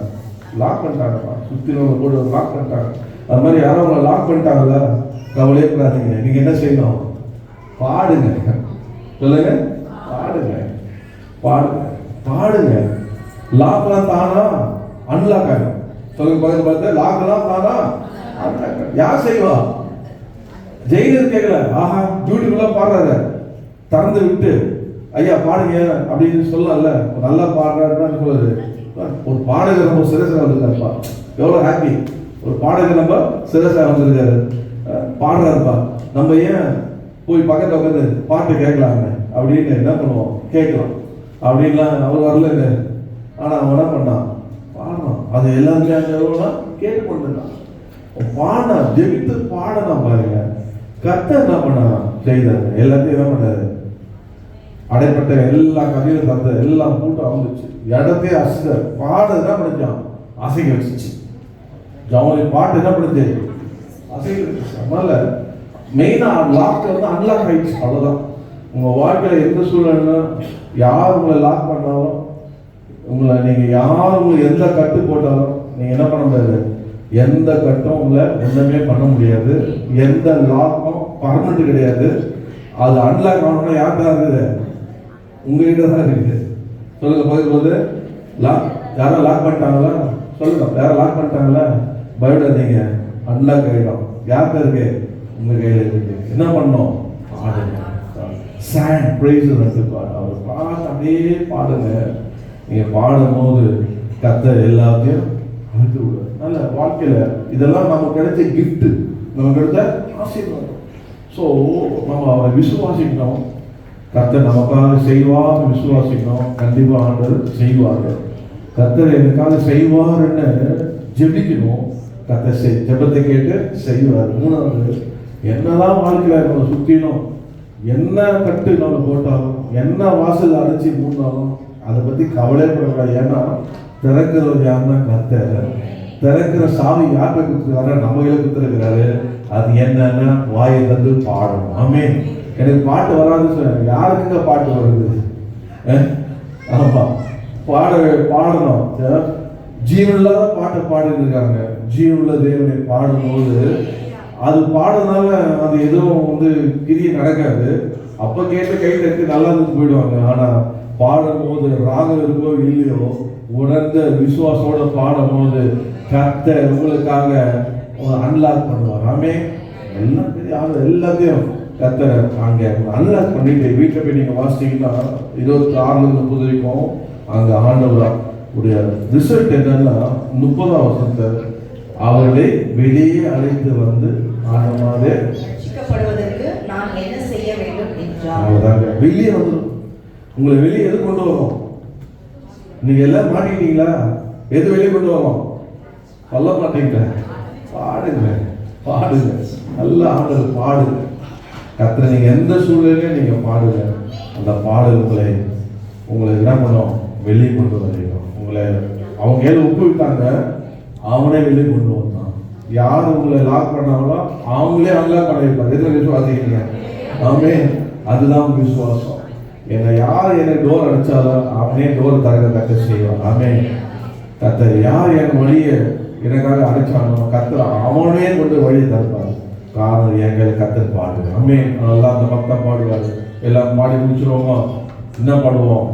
Speaker 1: லாக் பண்ணிட்டாங்கப்பா. சுத்தில ஒரு வேர்டு லாக் பண்ணிட்டாங்க. அது மாதிரி யாரும் உங்களை லாக் பண்ணிட்டாங்களா, கவலையே கூடாதீங்க. நீங்க என்ன செய்யணும்? பாடுங்க. சொல்லுங்க, பாடுங்க பாடுங்க பாடுங்க. லாக்லாம் தானா அன்லாக் ஆகும். சொல்லுங்க பக்கத்து பார்த்து, லாக்லாம் தானா அன்லாக் ஆகும். யார் செய்வா? ஜெயிலர் கேட்கல, ஆஹா பியூட்டிஃபுல்லா பாடுறாரு, திறந்து விட்டு ஐயா பாடுங்க அப்படின்னு சொல்லல. நல்லா பாடுறாருன்னு சொல்லுது. ஒரு பாடகர் நம்ம சிரசா வந்திருக்காருப்பா, எவ்வளோ ஹாப்பி. ஒரு பாடகர் நம்ம சிரசா வந்திருக்காரு, பாடுறாருப்பா. நம்ம ஏன் போய் பக்கத்தில் உட்காந்து பாட்டு கேட்கலாங்க அப்படின்னு என்ன பண்ணுவோம்? கேட்கலாம் அப்படின்லாம். அவர் வரல, ஆனால் அவன் என்ன பண்ணான்? பாடணும். அது எல்லாருமே அங்கே கேட்டு கொண்டுருந்தான். பாடினா, ஜெபித்து பாடனா பாருங்க. கர்த்தர் என்ன பண்ண செய்தாரு? எல்லாத்தையும் என்ன பண்ணாரு? அடைப்பட்ட எல்லா கதையும் தந்த எல்லாம் கூட்டம் வந்துச்சு, இடத்தையே அசைச்சார். பாடு என்ன பண்ணிச்சான்? அசைக்க வச்சிச்சு. ஜவுளி பாட்டு என்ன பண்ணுச்சு? அசைக்க வச்சிச்சு. அதனால மெயினா லாக் அன்லாக் ஆயிடுச்சு. அவ்வளவுதான். உங்க வாழ்க்கையில எந்த சூழ்நிலை யார் உங்களை லாக் பண்ணாலும், உங்களை நீங்க யார் உங்களுக்கு எந்த கட்டு போட்டாலும் நீங்க என்ன பண்ண முடியாது? எந்த கட்டும் உங்களை ஒண்ணுமே பண்ண முடியாது. எந்த லாக்கும் பர்மனெண்ட் கிடையாது. அது அன்லாக் ஆகணும்னா யார்கிட்ட தான் இருக்குது? உங்ககிட்ட தான் இருக்குது. சொல்லுங்க, போது லாக் யாரும் லாக் பண்ணிட்டாங்களா? சொல்லுங்க, யாரும் லாக் பண்ணிட்டாங்களா? பயப்படாதீங்க, அன்லாக் ஆகிடும். யார்கிட்ட இருக்கு? உங்க கையில இருக்கு. என்ன பண்ணணும்? பாடுங்க. சாண்ட் பிரைஸ் அவர் பாட்டு அப்படியே பாடுங்க. நீங்க பாடும் போது கர்த்தர் எல்லாத்தையும் அழுத்து விடுவார். நல்ல வாழ்க்கையில இதெல்லாம் நமக்கு கிடைச்ச கிஃப்ட், நமக்கு கிடைச்ச ஆசீர்வாதம். ஸோ நம்ம அவரை விசுவாசிக்கணும். கர்த்தர் நமக்காக செய்வார் விசுவாசிக்கணும். கண்டிப்பா ஆண்டவர் செய்வார். கர்த்தர் எனக்காக செய்வார்ன்னு ஜெபிக்கணும். கர்த்தர் ஜெபத்தை கேட்டு செய்வார். மூணாவது, என்னதான் வாழ்க்கையில நம்ம சுத்தினோம், என்ன கட்டு நம்ம போட்டாலும், என்ன வாசல் அடைச்சி மூடினாலும் அதை பத்தி கவலைப்படக்கூடாது. ஏன்னா திறக்கிறவர் யாருன்னா கர்த்தர். திறக்கிற சாவி யார்கிட்ட கொடுத்துருக்காரு? நம்ம கையில கொடுத்துருக்கிறாரு. அது என்னன்னா வாயை தந்து பாடணும். ஆமென். எனக்கு பாட்டு வராது சொன்ன யாருக்குங்க பாட்டு வருது? ஆமா, பாடணும். ஜீவனில்லாத பாட்டை பாடிட்டு இருக்காங்க. ஜீவனுள்ள தேவனை பாடும்போது அது பாடுறதுனால அது எதுவும் கிரியை நடக்காது. அப்ப கேட்டு கை தட்டி நல்லா இருந்து போயிடுவாங்க. ஆனா பாடும்போது ராகம் இருக்கோ இல்லையோ உணர்ந்த விசுவாசோட பாடும் போது கர்த்தர் உங்களுக்காக அன்லாக் பண்ணுவார். ஆமே. எல்லாத்தையும் கர்த்தர் அங்க அன்லாக் பண்ணிட்டு வீட்டில் போய் நீங்க வாசிச்சீங்கன்னா 26-30 வரைக்கும் அங்க ஆண்டவர் உடைய ரிசல்ட் என்னன்னா 30ஆம் வசனத்தை அவர்களை வெளியே அழைத்து வந்து ஆண்டவரே
Speaker 2: ரட்சிக்கப்படுவதற்கு நான் என்ன செய்ய வேண்டும் என்றார்.
Speaker 1: அவ்வளவுதாங்க. வெளியே வந்துடும். உங்களை வெளியே எது கொண்டு வரும்? நீங்க எல்லாம் மாட்டிக்கிட்டீங்களா? எது வெளியே கொண்டு வரும்? சொல்ல மாட்டீங்களா? பாடுங்க பாடுங்க, நல்லா ஆண்டவர் பாடுங்க. கர்த்தரை நீங்க எந்த சூழ்நிலையும் நீங்க பாடுங்க. அந்த பாடல் உங்களை என்ன பண்ணும்? வெளியே கொண்டு வரைக்கும். உங்களை அவங்க ஏழு ஒப்பு விட்டாங்க, அவனே வெளியே கொண்டு வந்தான். யார் உங்களை லாக் பண்ணாங்களோ அவங்களே அன்லாக் பண்ண வைப்பாங்க. எதுவும் விசுவாசிக்கிறீங்க? ஆமே. அதுதான் விசுவாசம். யார் எனக்கு டோர் அடிச்சாலும் அவனே டோர் தரக கத்த செய்வான். ஆமே. கர்த்தர் யார் என் வழியை எனக்காக அடைச்சானோ கர்த்தர் அவனே கொண்டு வழியை தருப்பார். காரணம் எங்கள் கர்த்தர் பாடுங்க. ஆமே. நல்லா அந்த பக்தம் பாடுவார். எல்லாம் பாடி முடிச்சிருவோமா? என்ன பாடுவோம்?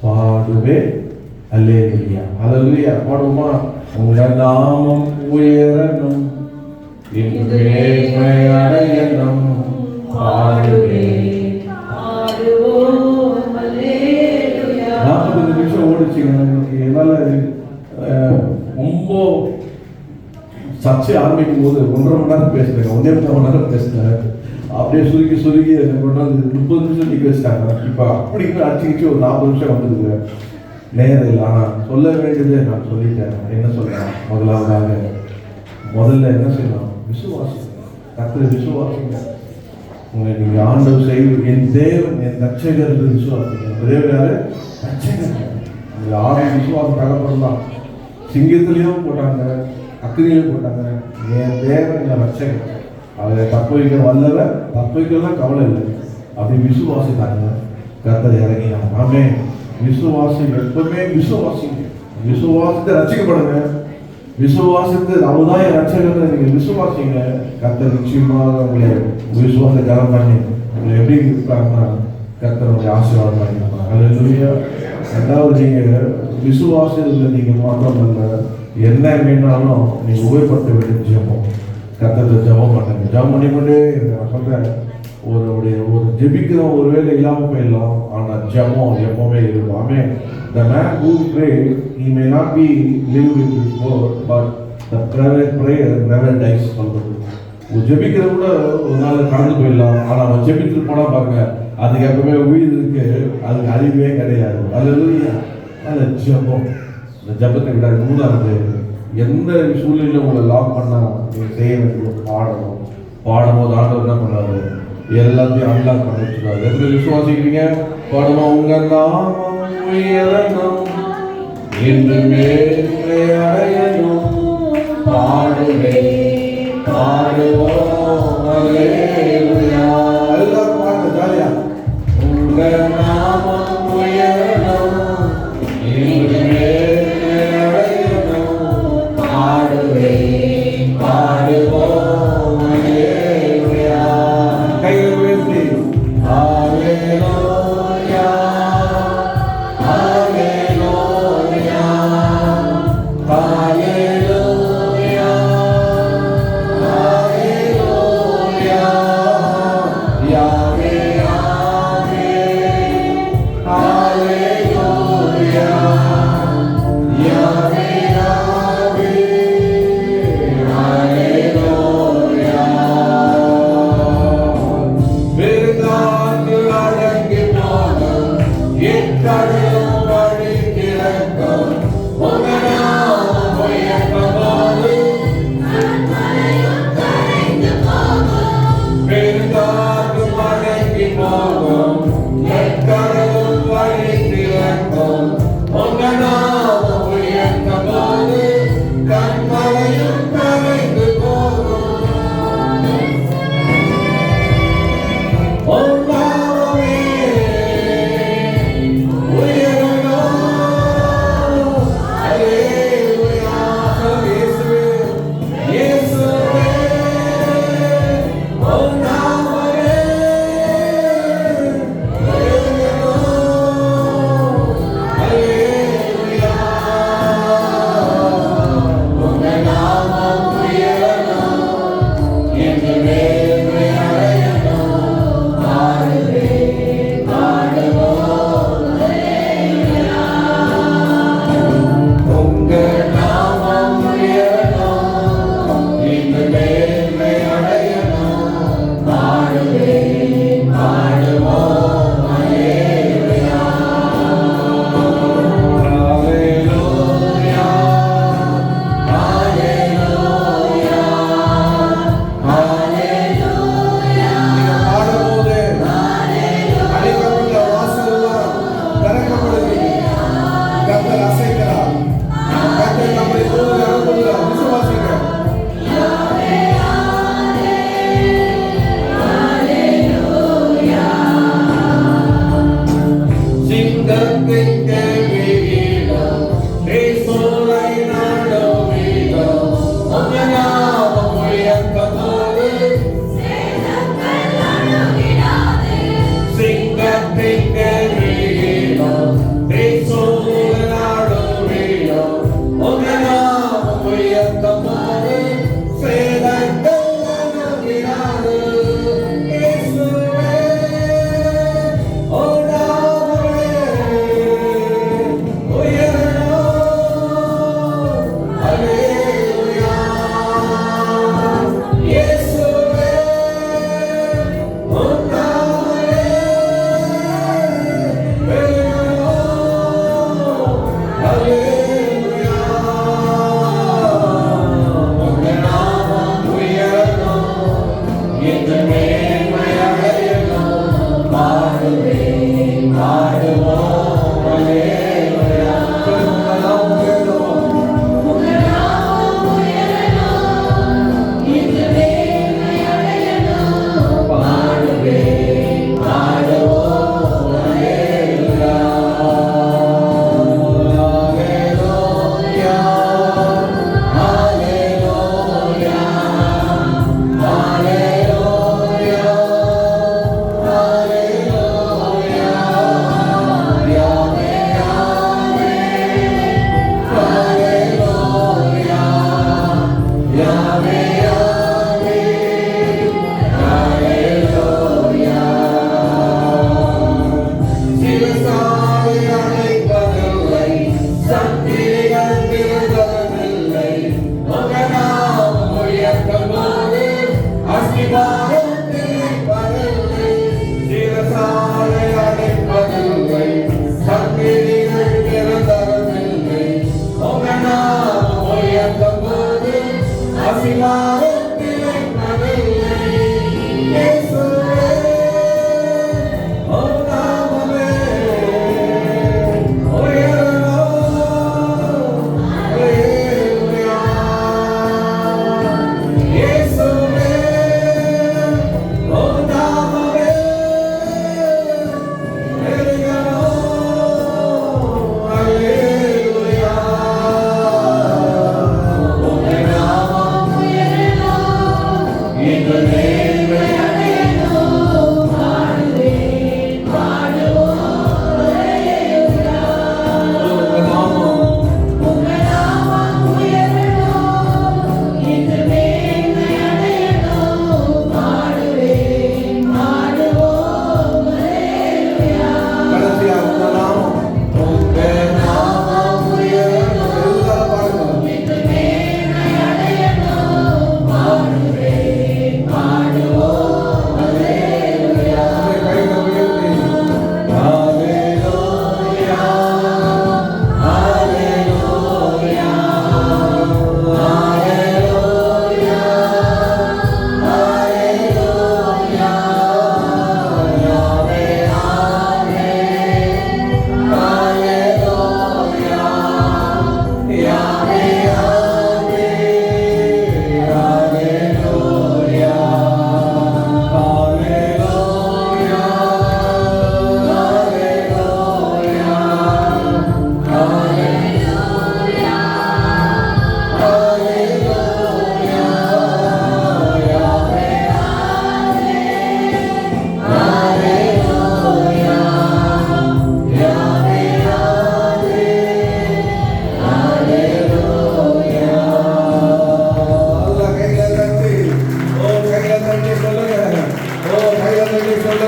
Speaker 1: பாடுவே அல்லேலூயா அல்லேலூயா பாடுவோமா? உங்க நாமம் உயரணும், அடையணும், பாடுவே 40 நிமிஷம் ஓடிச்சுங்க. என்னால ரொம்ப சர்ச்சை ஆரம்பிக்கும் போது 1.5 மணி நேரம் பேசுறேன், 1.5 மணி நேரம் பேசுறேன். அப்படியே சுருக்கி கொண்டு வந்து 30 நிமிஷம் நிற்க வச்சுட்டாங்க. இப்போ அப்படிங்கிற அடிச்சுக்கிச்சு ஒரு 40 நிமிஷம் வந்துடுது. நேரம் இல்லை. ஆனால் சொல்ல வேண்டியது நான் சொல்லிட்டேன். என்ன சொல்றேன்? முதல்ல என்ன செய்யலாம்? விசுவாசிங்க. கர்த்தரை விசுவாசிங்க. உங்களை நீங்க ஆண்டவர் செய்வது என் தேவன் என் ரட்சகர் என்று விசுவாசிங்க. தேவன் யாரு? ரட்சகர். அந்த ஆறு விசுவாசம் தகப்படலாம். சிங்கத்திலையும் போட்டாங்க, அக்கினியிலும் போட்டாங்க. என் தேவன் என் ரட்சகர். அதை தப்பு வைக்க வல்லவர், தப்பு வைக்கலாம் கவலை இல்லை. அப்படி விசுவாசித்தாங்க. கர்த்தர் இறங்கினாங்க. ஆமே. விசுவாசி எப்பவுமே விசுவாசிங்க. விசுவாசத்தை ரசிக்கப்படுங்க. விசுவாசித்து அவதான் என் ரட்சகர் நீங்க விசுவாசிங்க, கர்த்தர் நிச்சயமாக உங்களை விசுவாச கரம் பண்ணி உங்களை எப்படி இருப்பாங்கன்னா கர்த்தருடைய ஆசீர்வாதம் பண்ணிருப்பாங்க. அல்லேலூயா. ரெண்டாவது, நீங்க விசுவாசத்தில் நீங்க மாத்திரமல்ல, என்ன வேணாலும் நீங்க உபயோகப்படுத்த வேண்டிய ஜெபம். கர்த்தரை ஜெபம் பண்ணுங்க. ஜெபம் பண்ணிக்கொண்டே நான் சொல்றேன், ஒரு ஜெபிக்கிறோம் ஒருவேளை இல்லாம போயிடலாம், ஆனா ஜெபம் எப்பவுமே இருக்கும். ஆமென். The man who prays, he may not be live with his word, but the prayer never dies. சொல்றது ஒரு ஜெபிக்கிற கூட ஒரு நாள் கடந்து போயிடலாம், ஆனா அவன் ஜெபித்து போனா பாருங்க, அதுக்கு எப்பவுமே உயிர் இருக்கு, அதுக்கு அழிவே கிடையாது. அல்லேலூயா. அந்த ஜெபம், இந்த ஜெபத்தை விட மூணாவது, எந்த சூழ்நிலையில உங்களை லாக் பண்ணா நீங்க செய்ய வேண்டிய பாடும்போது ஆண்டவர் என்ன பண்ணாரு, எல்லாத்தையும் அன்லாக் பண்ண வச்சுருக்காரு. எத்தனை விசுவாசிக்கிறீங்க? பாடுமா, உங்க நாமம் உயரணும் என்று மேன்மை அடையணும், பாடுவே பாடுவோம் அல்லேலூயா. எல்லாரும் பாருங்க ஜாலியா. உங்க நாமம் உயரணும் என்று மேன்மை அடையணும், பாடுவே பாடுவோம் அல்லேலூயா. கைகளை உயர்த்தி ஹalleluya ஹalleluya ஹalleluya ஹalleluya யாவே யாவே ஹalleluya யாவே யாவே ஹalleluya. வேதாந்து அடங்கி போகும் எக்கடலும் வழி கிடக்கும், உங்க நாமம் உயர்த்தமாறு வேதாந்து அடங்கி போகும் எக்கடலும் வழி கிடக்கும், உங்க நாமம் உயர்த்தமாறு கண்மலையும் கரைந்து போகும். உன் நாமமே உயரும்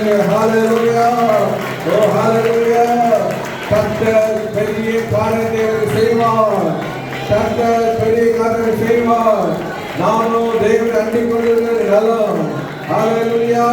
Speaker 1: சொல்லுங்க ஹalleluya. ஓ ஹalleluya. கர்த்தர் பெரிய காரியத்தை எனக்கு செய்வார். கர்த்தர் பெரிய காரியத்தை செய்வார். நானும் தேவனை அண்டிக் கொண்டிருக்கிறது நலம். ஹalleluya.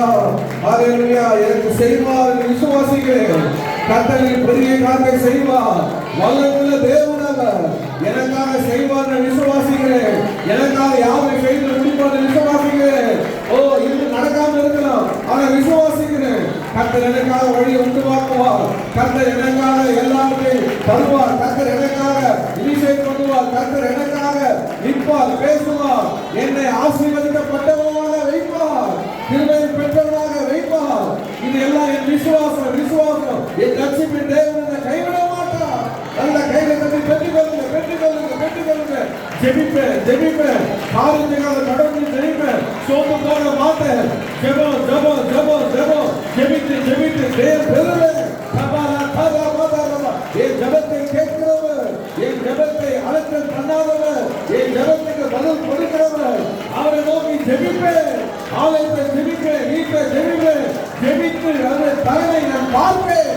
Speaker 1: ஹalleluya. எனக்கு செய்வார் என்று விசுவாசிக்கிறேன். கர்த்தர் பெரிய காரியத்தை செய்வார். வல்லமையுள்ள தேவன் அவர். எனக்காக செய்வார் என்று விசுவாசிக்கிறேன். எனக்காக யாவை செய்து முடிப்பார் என்று விசுவாசிக்கிறேன். ஓ இது நடக்காம இருக்கலாம், ஆனா விசுவாசிக்கிறேன். கர்த்தர் எனக்காக வழி உண்டுவாக்குவார். கர்த்தர் எனக்காக எல்லாவற்றையும் தருவார். கர்த்தர் எனக்காக இனிஷியேட் பண்ணுவார். கர்த்தர் எனக்காக நிற்பார், பேசுவார். என்னை ஆசீர்வதிக்கப்பட்டவனாக வைப்பார், கிருபை பெற்றவனாக வைப்பார். இது எல்லாம் என் விசுவாசம். விசுவாசம் என் ரட்சிப்பின் தேவன் கைவிட மாட்டார். நல்ல கையில தட்டி பெற்றுக்கொள்ளுங்க, பெற்றுக்கொள்ளுங்க, பெற்றுக்கொள்ளுங்க. ஜெபிப்பேன், ஜெபிப்பேன், காரியத்துக்காக கடவுள் ஜெபிப்பேன், சோப்பு போட மாட்டேன். ஜெபம், ஜெபம், ஜெபம், ஜெபம், ஜெபித்து ஜெபித்து தேவன் பெறுவேன். தபாலா தபா மாதாரமா. என் ஜெபத்தை கேட்கிறவர், என் ஜெபத்தை அலட்சியம் பண்ணாதவர், என் ஜெபத்துக்கு பதில் கொடுக்கிறவர், அவரை நோக்கி ஜெபிப்பேன். ஆலயத்தை ஜெபிப்பேன், வீட்டை ஜெபிப்பேன், ஜெபித்து அதை தரவை நான் பார்ப்பேன்.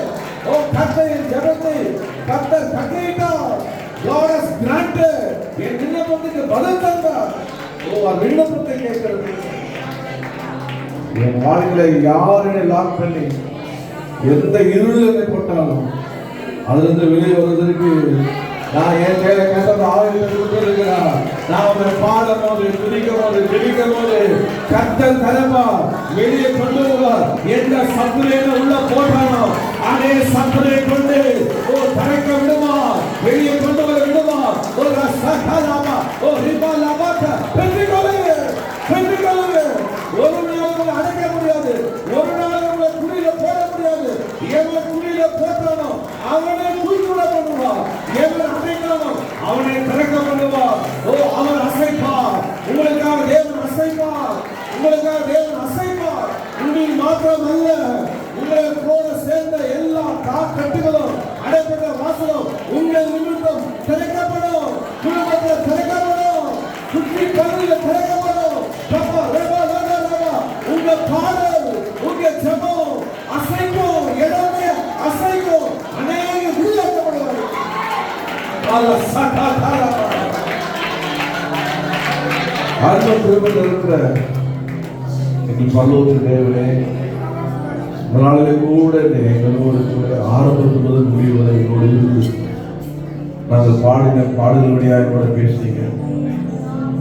Speaker 1: ஓ கர்த்தரின் ஜெபத்தை கர்த்தர் கட்டளையிட்டார். God has granted. என் விண்ணப்பத்துக்கு பதில் தந்தார். ஓ விண்ணப்பத்தை கேட்கிறது. என் வாழ்க்கையில யாரையும் லாக் பண்ணி எந்த இருளில் போட்டாலும் அதிலிருந்து வெளியே வருவதற்கு நான் என் கையில கேட்டது ஆயுதத்தை இருக்கிறார். நான் அவரை பாடும் போது, துதிக்கும் போது, ஜெபிக்கும் போது கர்த்தர் தரமா வெளியே கொண்டு வருவார். எந்த சத்துரையில உள்ள போட்டானோ அதே சத்துரை கொண்டு ஓ தரைக்க விடுமா, வெளியே கொண்டு வர விடுமா. ஒரு சகலாமா ஓ ரிபாலாமாக்க பெற்றுக்கொள்ளுங்க, பெற்றுக்கொள்ளுங்க. ஒரு நாள் உங்களை அடைக்க முடியாது, ஒரு நாள் உங்களை குழியில போட முடியாது. எவன் குழியில போட்டானோ அவனை தூக்கிவிட பண்ணுவார். எவன் அடைக்கலாமோ அவனை திறக்க பண்ணுவார். ஓ அவர் அசைப்பார். உங்களுக்காக தேவன் அசைப்பார், உங்களுக்காக தேவன் அசைப்பார். உங்கள் மாத்திரம் அல்ல, உங்களை போல சேர்ந்த எல்லா கட்டுகளும் அடைப்பட்ட வாசலும் உங்கள் நிமித்தம் திறக்கப்படும். குடும்பத்தில் திறக்கப்படும், சுற்றி பகுதியில் திறக்கப்படும். உங்க பாடல், உங்க ஜெபம் அசைக்கும், இடமே அசைக்கும். அநேக விடுதலைப்படுவார்கள். இருக்கிற எங்கள் பல்லோது தேவனே, நாளிலே கூட எங்களோடு ஆரம்பத்து முதல் முடிவு வரை எங்களோடு இருந்து நாங்கள் பாடின பாடல் வழியாக கூட பேசினீங்க.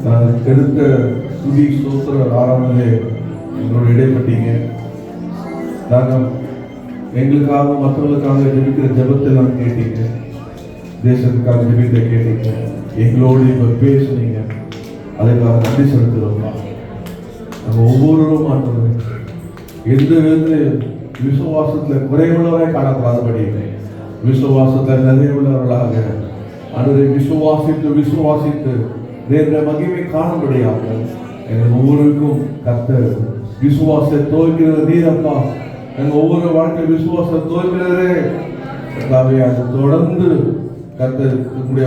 Speaker 1: நாங்கள் எடுத்த துதி சோத்திர ஆரம்பத்திலே எங்களோட இடைப்பட்டீங்க. நாங்கள் எங்களுக்காக மற்றவர்களுக்காக ஜெபிக்கிற ஜெபத்தை நான் கேட்டீங்க, தேசத்துக்காக ஜெபித்தை கேட்டீங்க, எங்களோடு இப்போ பேசுனீங்க. அதுக்காக நன்றி செலுத்துகிறோம். நம்ம ஒவ்வொருவரும் ஆண்டவரே எந்த விதத்தில் விசுவாசத்தில் குறைவுள்ளவரை காணப்படாதபடி விசுவாசத்தில் நிறைவுள்ளவர்களாக ஆண்டவரை விசுவாசித்து விசுவாசித்து தேவனுடைய மகிமை காணும்படியாக எங்கள் ஒவ்வொருவருக்கும் கர்த்தர் விசுவாசத்தை துவக்கிறது நீரப்பா. எங்கள் ஒவ்வொரு வாழ்க்கை விசுவாசத்தை துவக்கிறதே அது தொடர்ந்து கர்த்தர்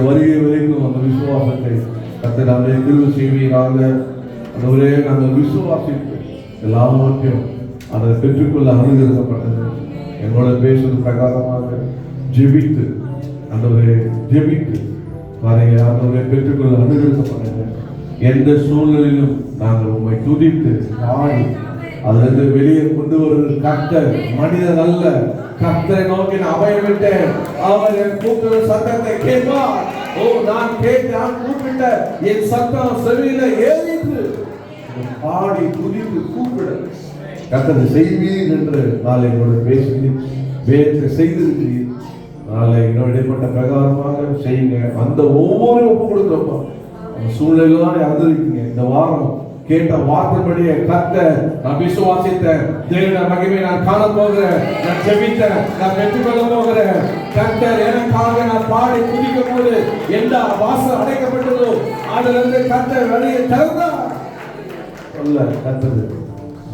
Speaker 1: வருகை வரைக்கும் அந்த விசுவாசத்தை கர்த்தர் நாங்கள் கிருபை செய்வீராக. அந்த ஒரே நாங்கள் விசுவாசித்து எல்லாவற்றையும் அதை பெற்றுக்கொள்ள அனுகிரகப்பட்டது. எங்களோட பேசுவது பிரகாரமாக ஜெபித்து அந்த ஜெபித்து பாருங்க, அந்த பெற்றுக்கொள்ள அனுகிரகப்பட்டது. எந்த சூழ்நிலையிலும் நாங்கள் உண்மை துதித்து பாடி அதிலிருந்து வெளியே கொண்டு வருவது கர்த்தர், மனிதன் அல்ல. கர்த்தரை நோக்கி நான் அபயமிட்டேன், அவர் என் கூப்பிடுற சத்தத்தை கேட்பார். ஓ நான் கேட்டான் கூப்பிட்ட என் சத்தம் செவியில ஏறிட்டு பாடி துதித்து கூப்பிட கர்த்தரை செய்வீர் என்று நாளை என்னோட பேசி வேதத்தை செய்திருக்கிறீர். நாளை என்னோட இடைப்பட்ட பிரகாரமாக செய்யுங்க. அந்த ஒவ்வொரு ஒப்பு கொடுக்குறப்போ அந்த சூழ்நிலையில்தான் அறிந்திருக்கீங்க. இந்த வாரம் கேட்ட வார்த்தைப்படியே கர்த்தர் நான் விசுவாசித்தேன், தேவனுடைய மகிமையை நான் காண போகிறேன், நான் ஜெபித்தேன், நான் பெற்றுக்கொள்ள போகிறேன். கர்த்தர் எனக்காக நான் பாடி குதிக்கும் போது எந்த வாசல் அடைக்கப்பட்டதோ அதிலிருந்து கர்த்தர் வெளியே திறந்தார். சொல்ல கர்த்தர்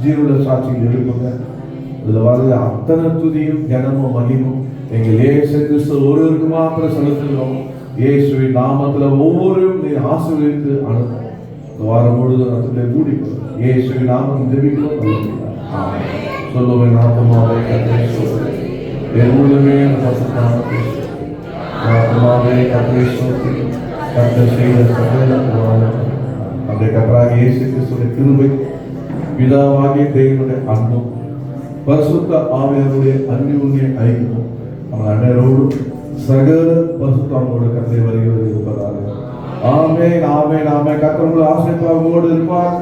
Speaker 1: ஜீவனுள்ள சாட்சியில் இருக்குங்க. அதுல வர அத்தனை துதியும் கனமும் மகிமும் எங்கள் இயேசு கிறிஸ்து ஒருவருக்கு மாத்திரம் செலுத்துகிறோம். இயேசுவின் நாமத்துல ஒவ்வொருவரும் நீ ஆசீர்வதித்து அனுப்பும். வாரம் முழுவதும் மூடி இயேசுவின் நாமம் ஜெபிக்கிறோம். ஆமென். சொல்லுவேன் ஆத்மாவே கர்த்தரை ஸ்தோத்திரி. என் உள்ளமே ஆத்மாவே கர்த்தரை ஸ்தோத்திரி. கர்த்தர் செய்த சகல உபகாரங்களும் அந்த கர்த்தராகிய இயேசு கிறிஸ்துவின் கிருபை, பிதாவாகிய தேவனுடைய அன்பும், பரிசுத்த ஆவியானவருடைய அன்பினுடைய ஐக்கியமும் அவன் அனைவரோடு சகல பரிசுத்தங்களோடு கர்த்தரை வருகிறது இருப்பதாக. ஆமென், ஆமென், ஆமென். கர்த்தர் உங்களை ஆசீர்வாதத்தோடு இருப்பார்.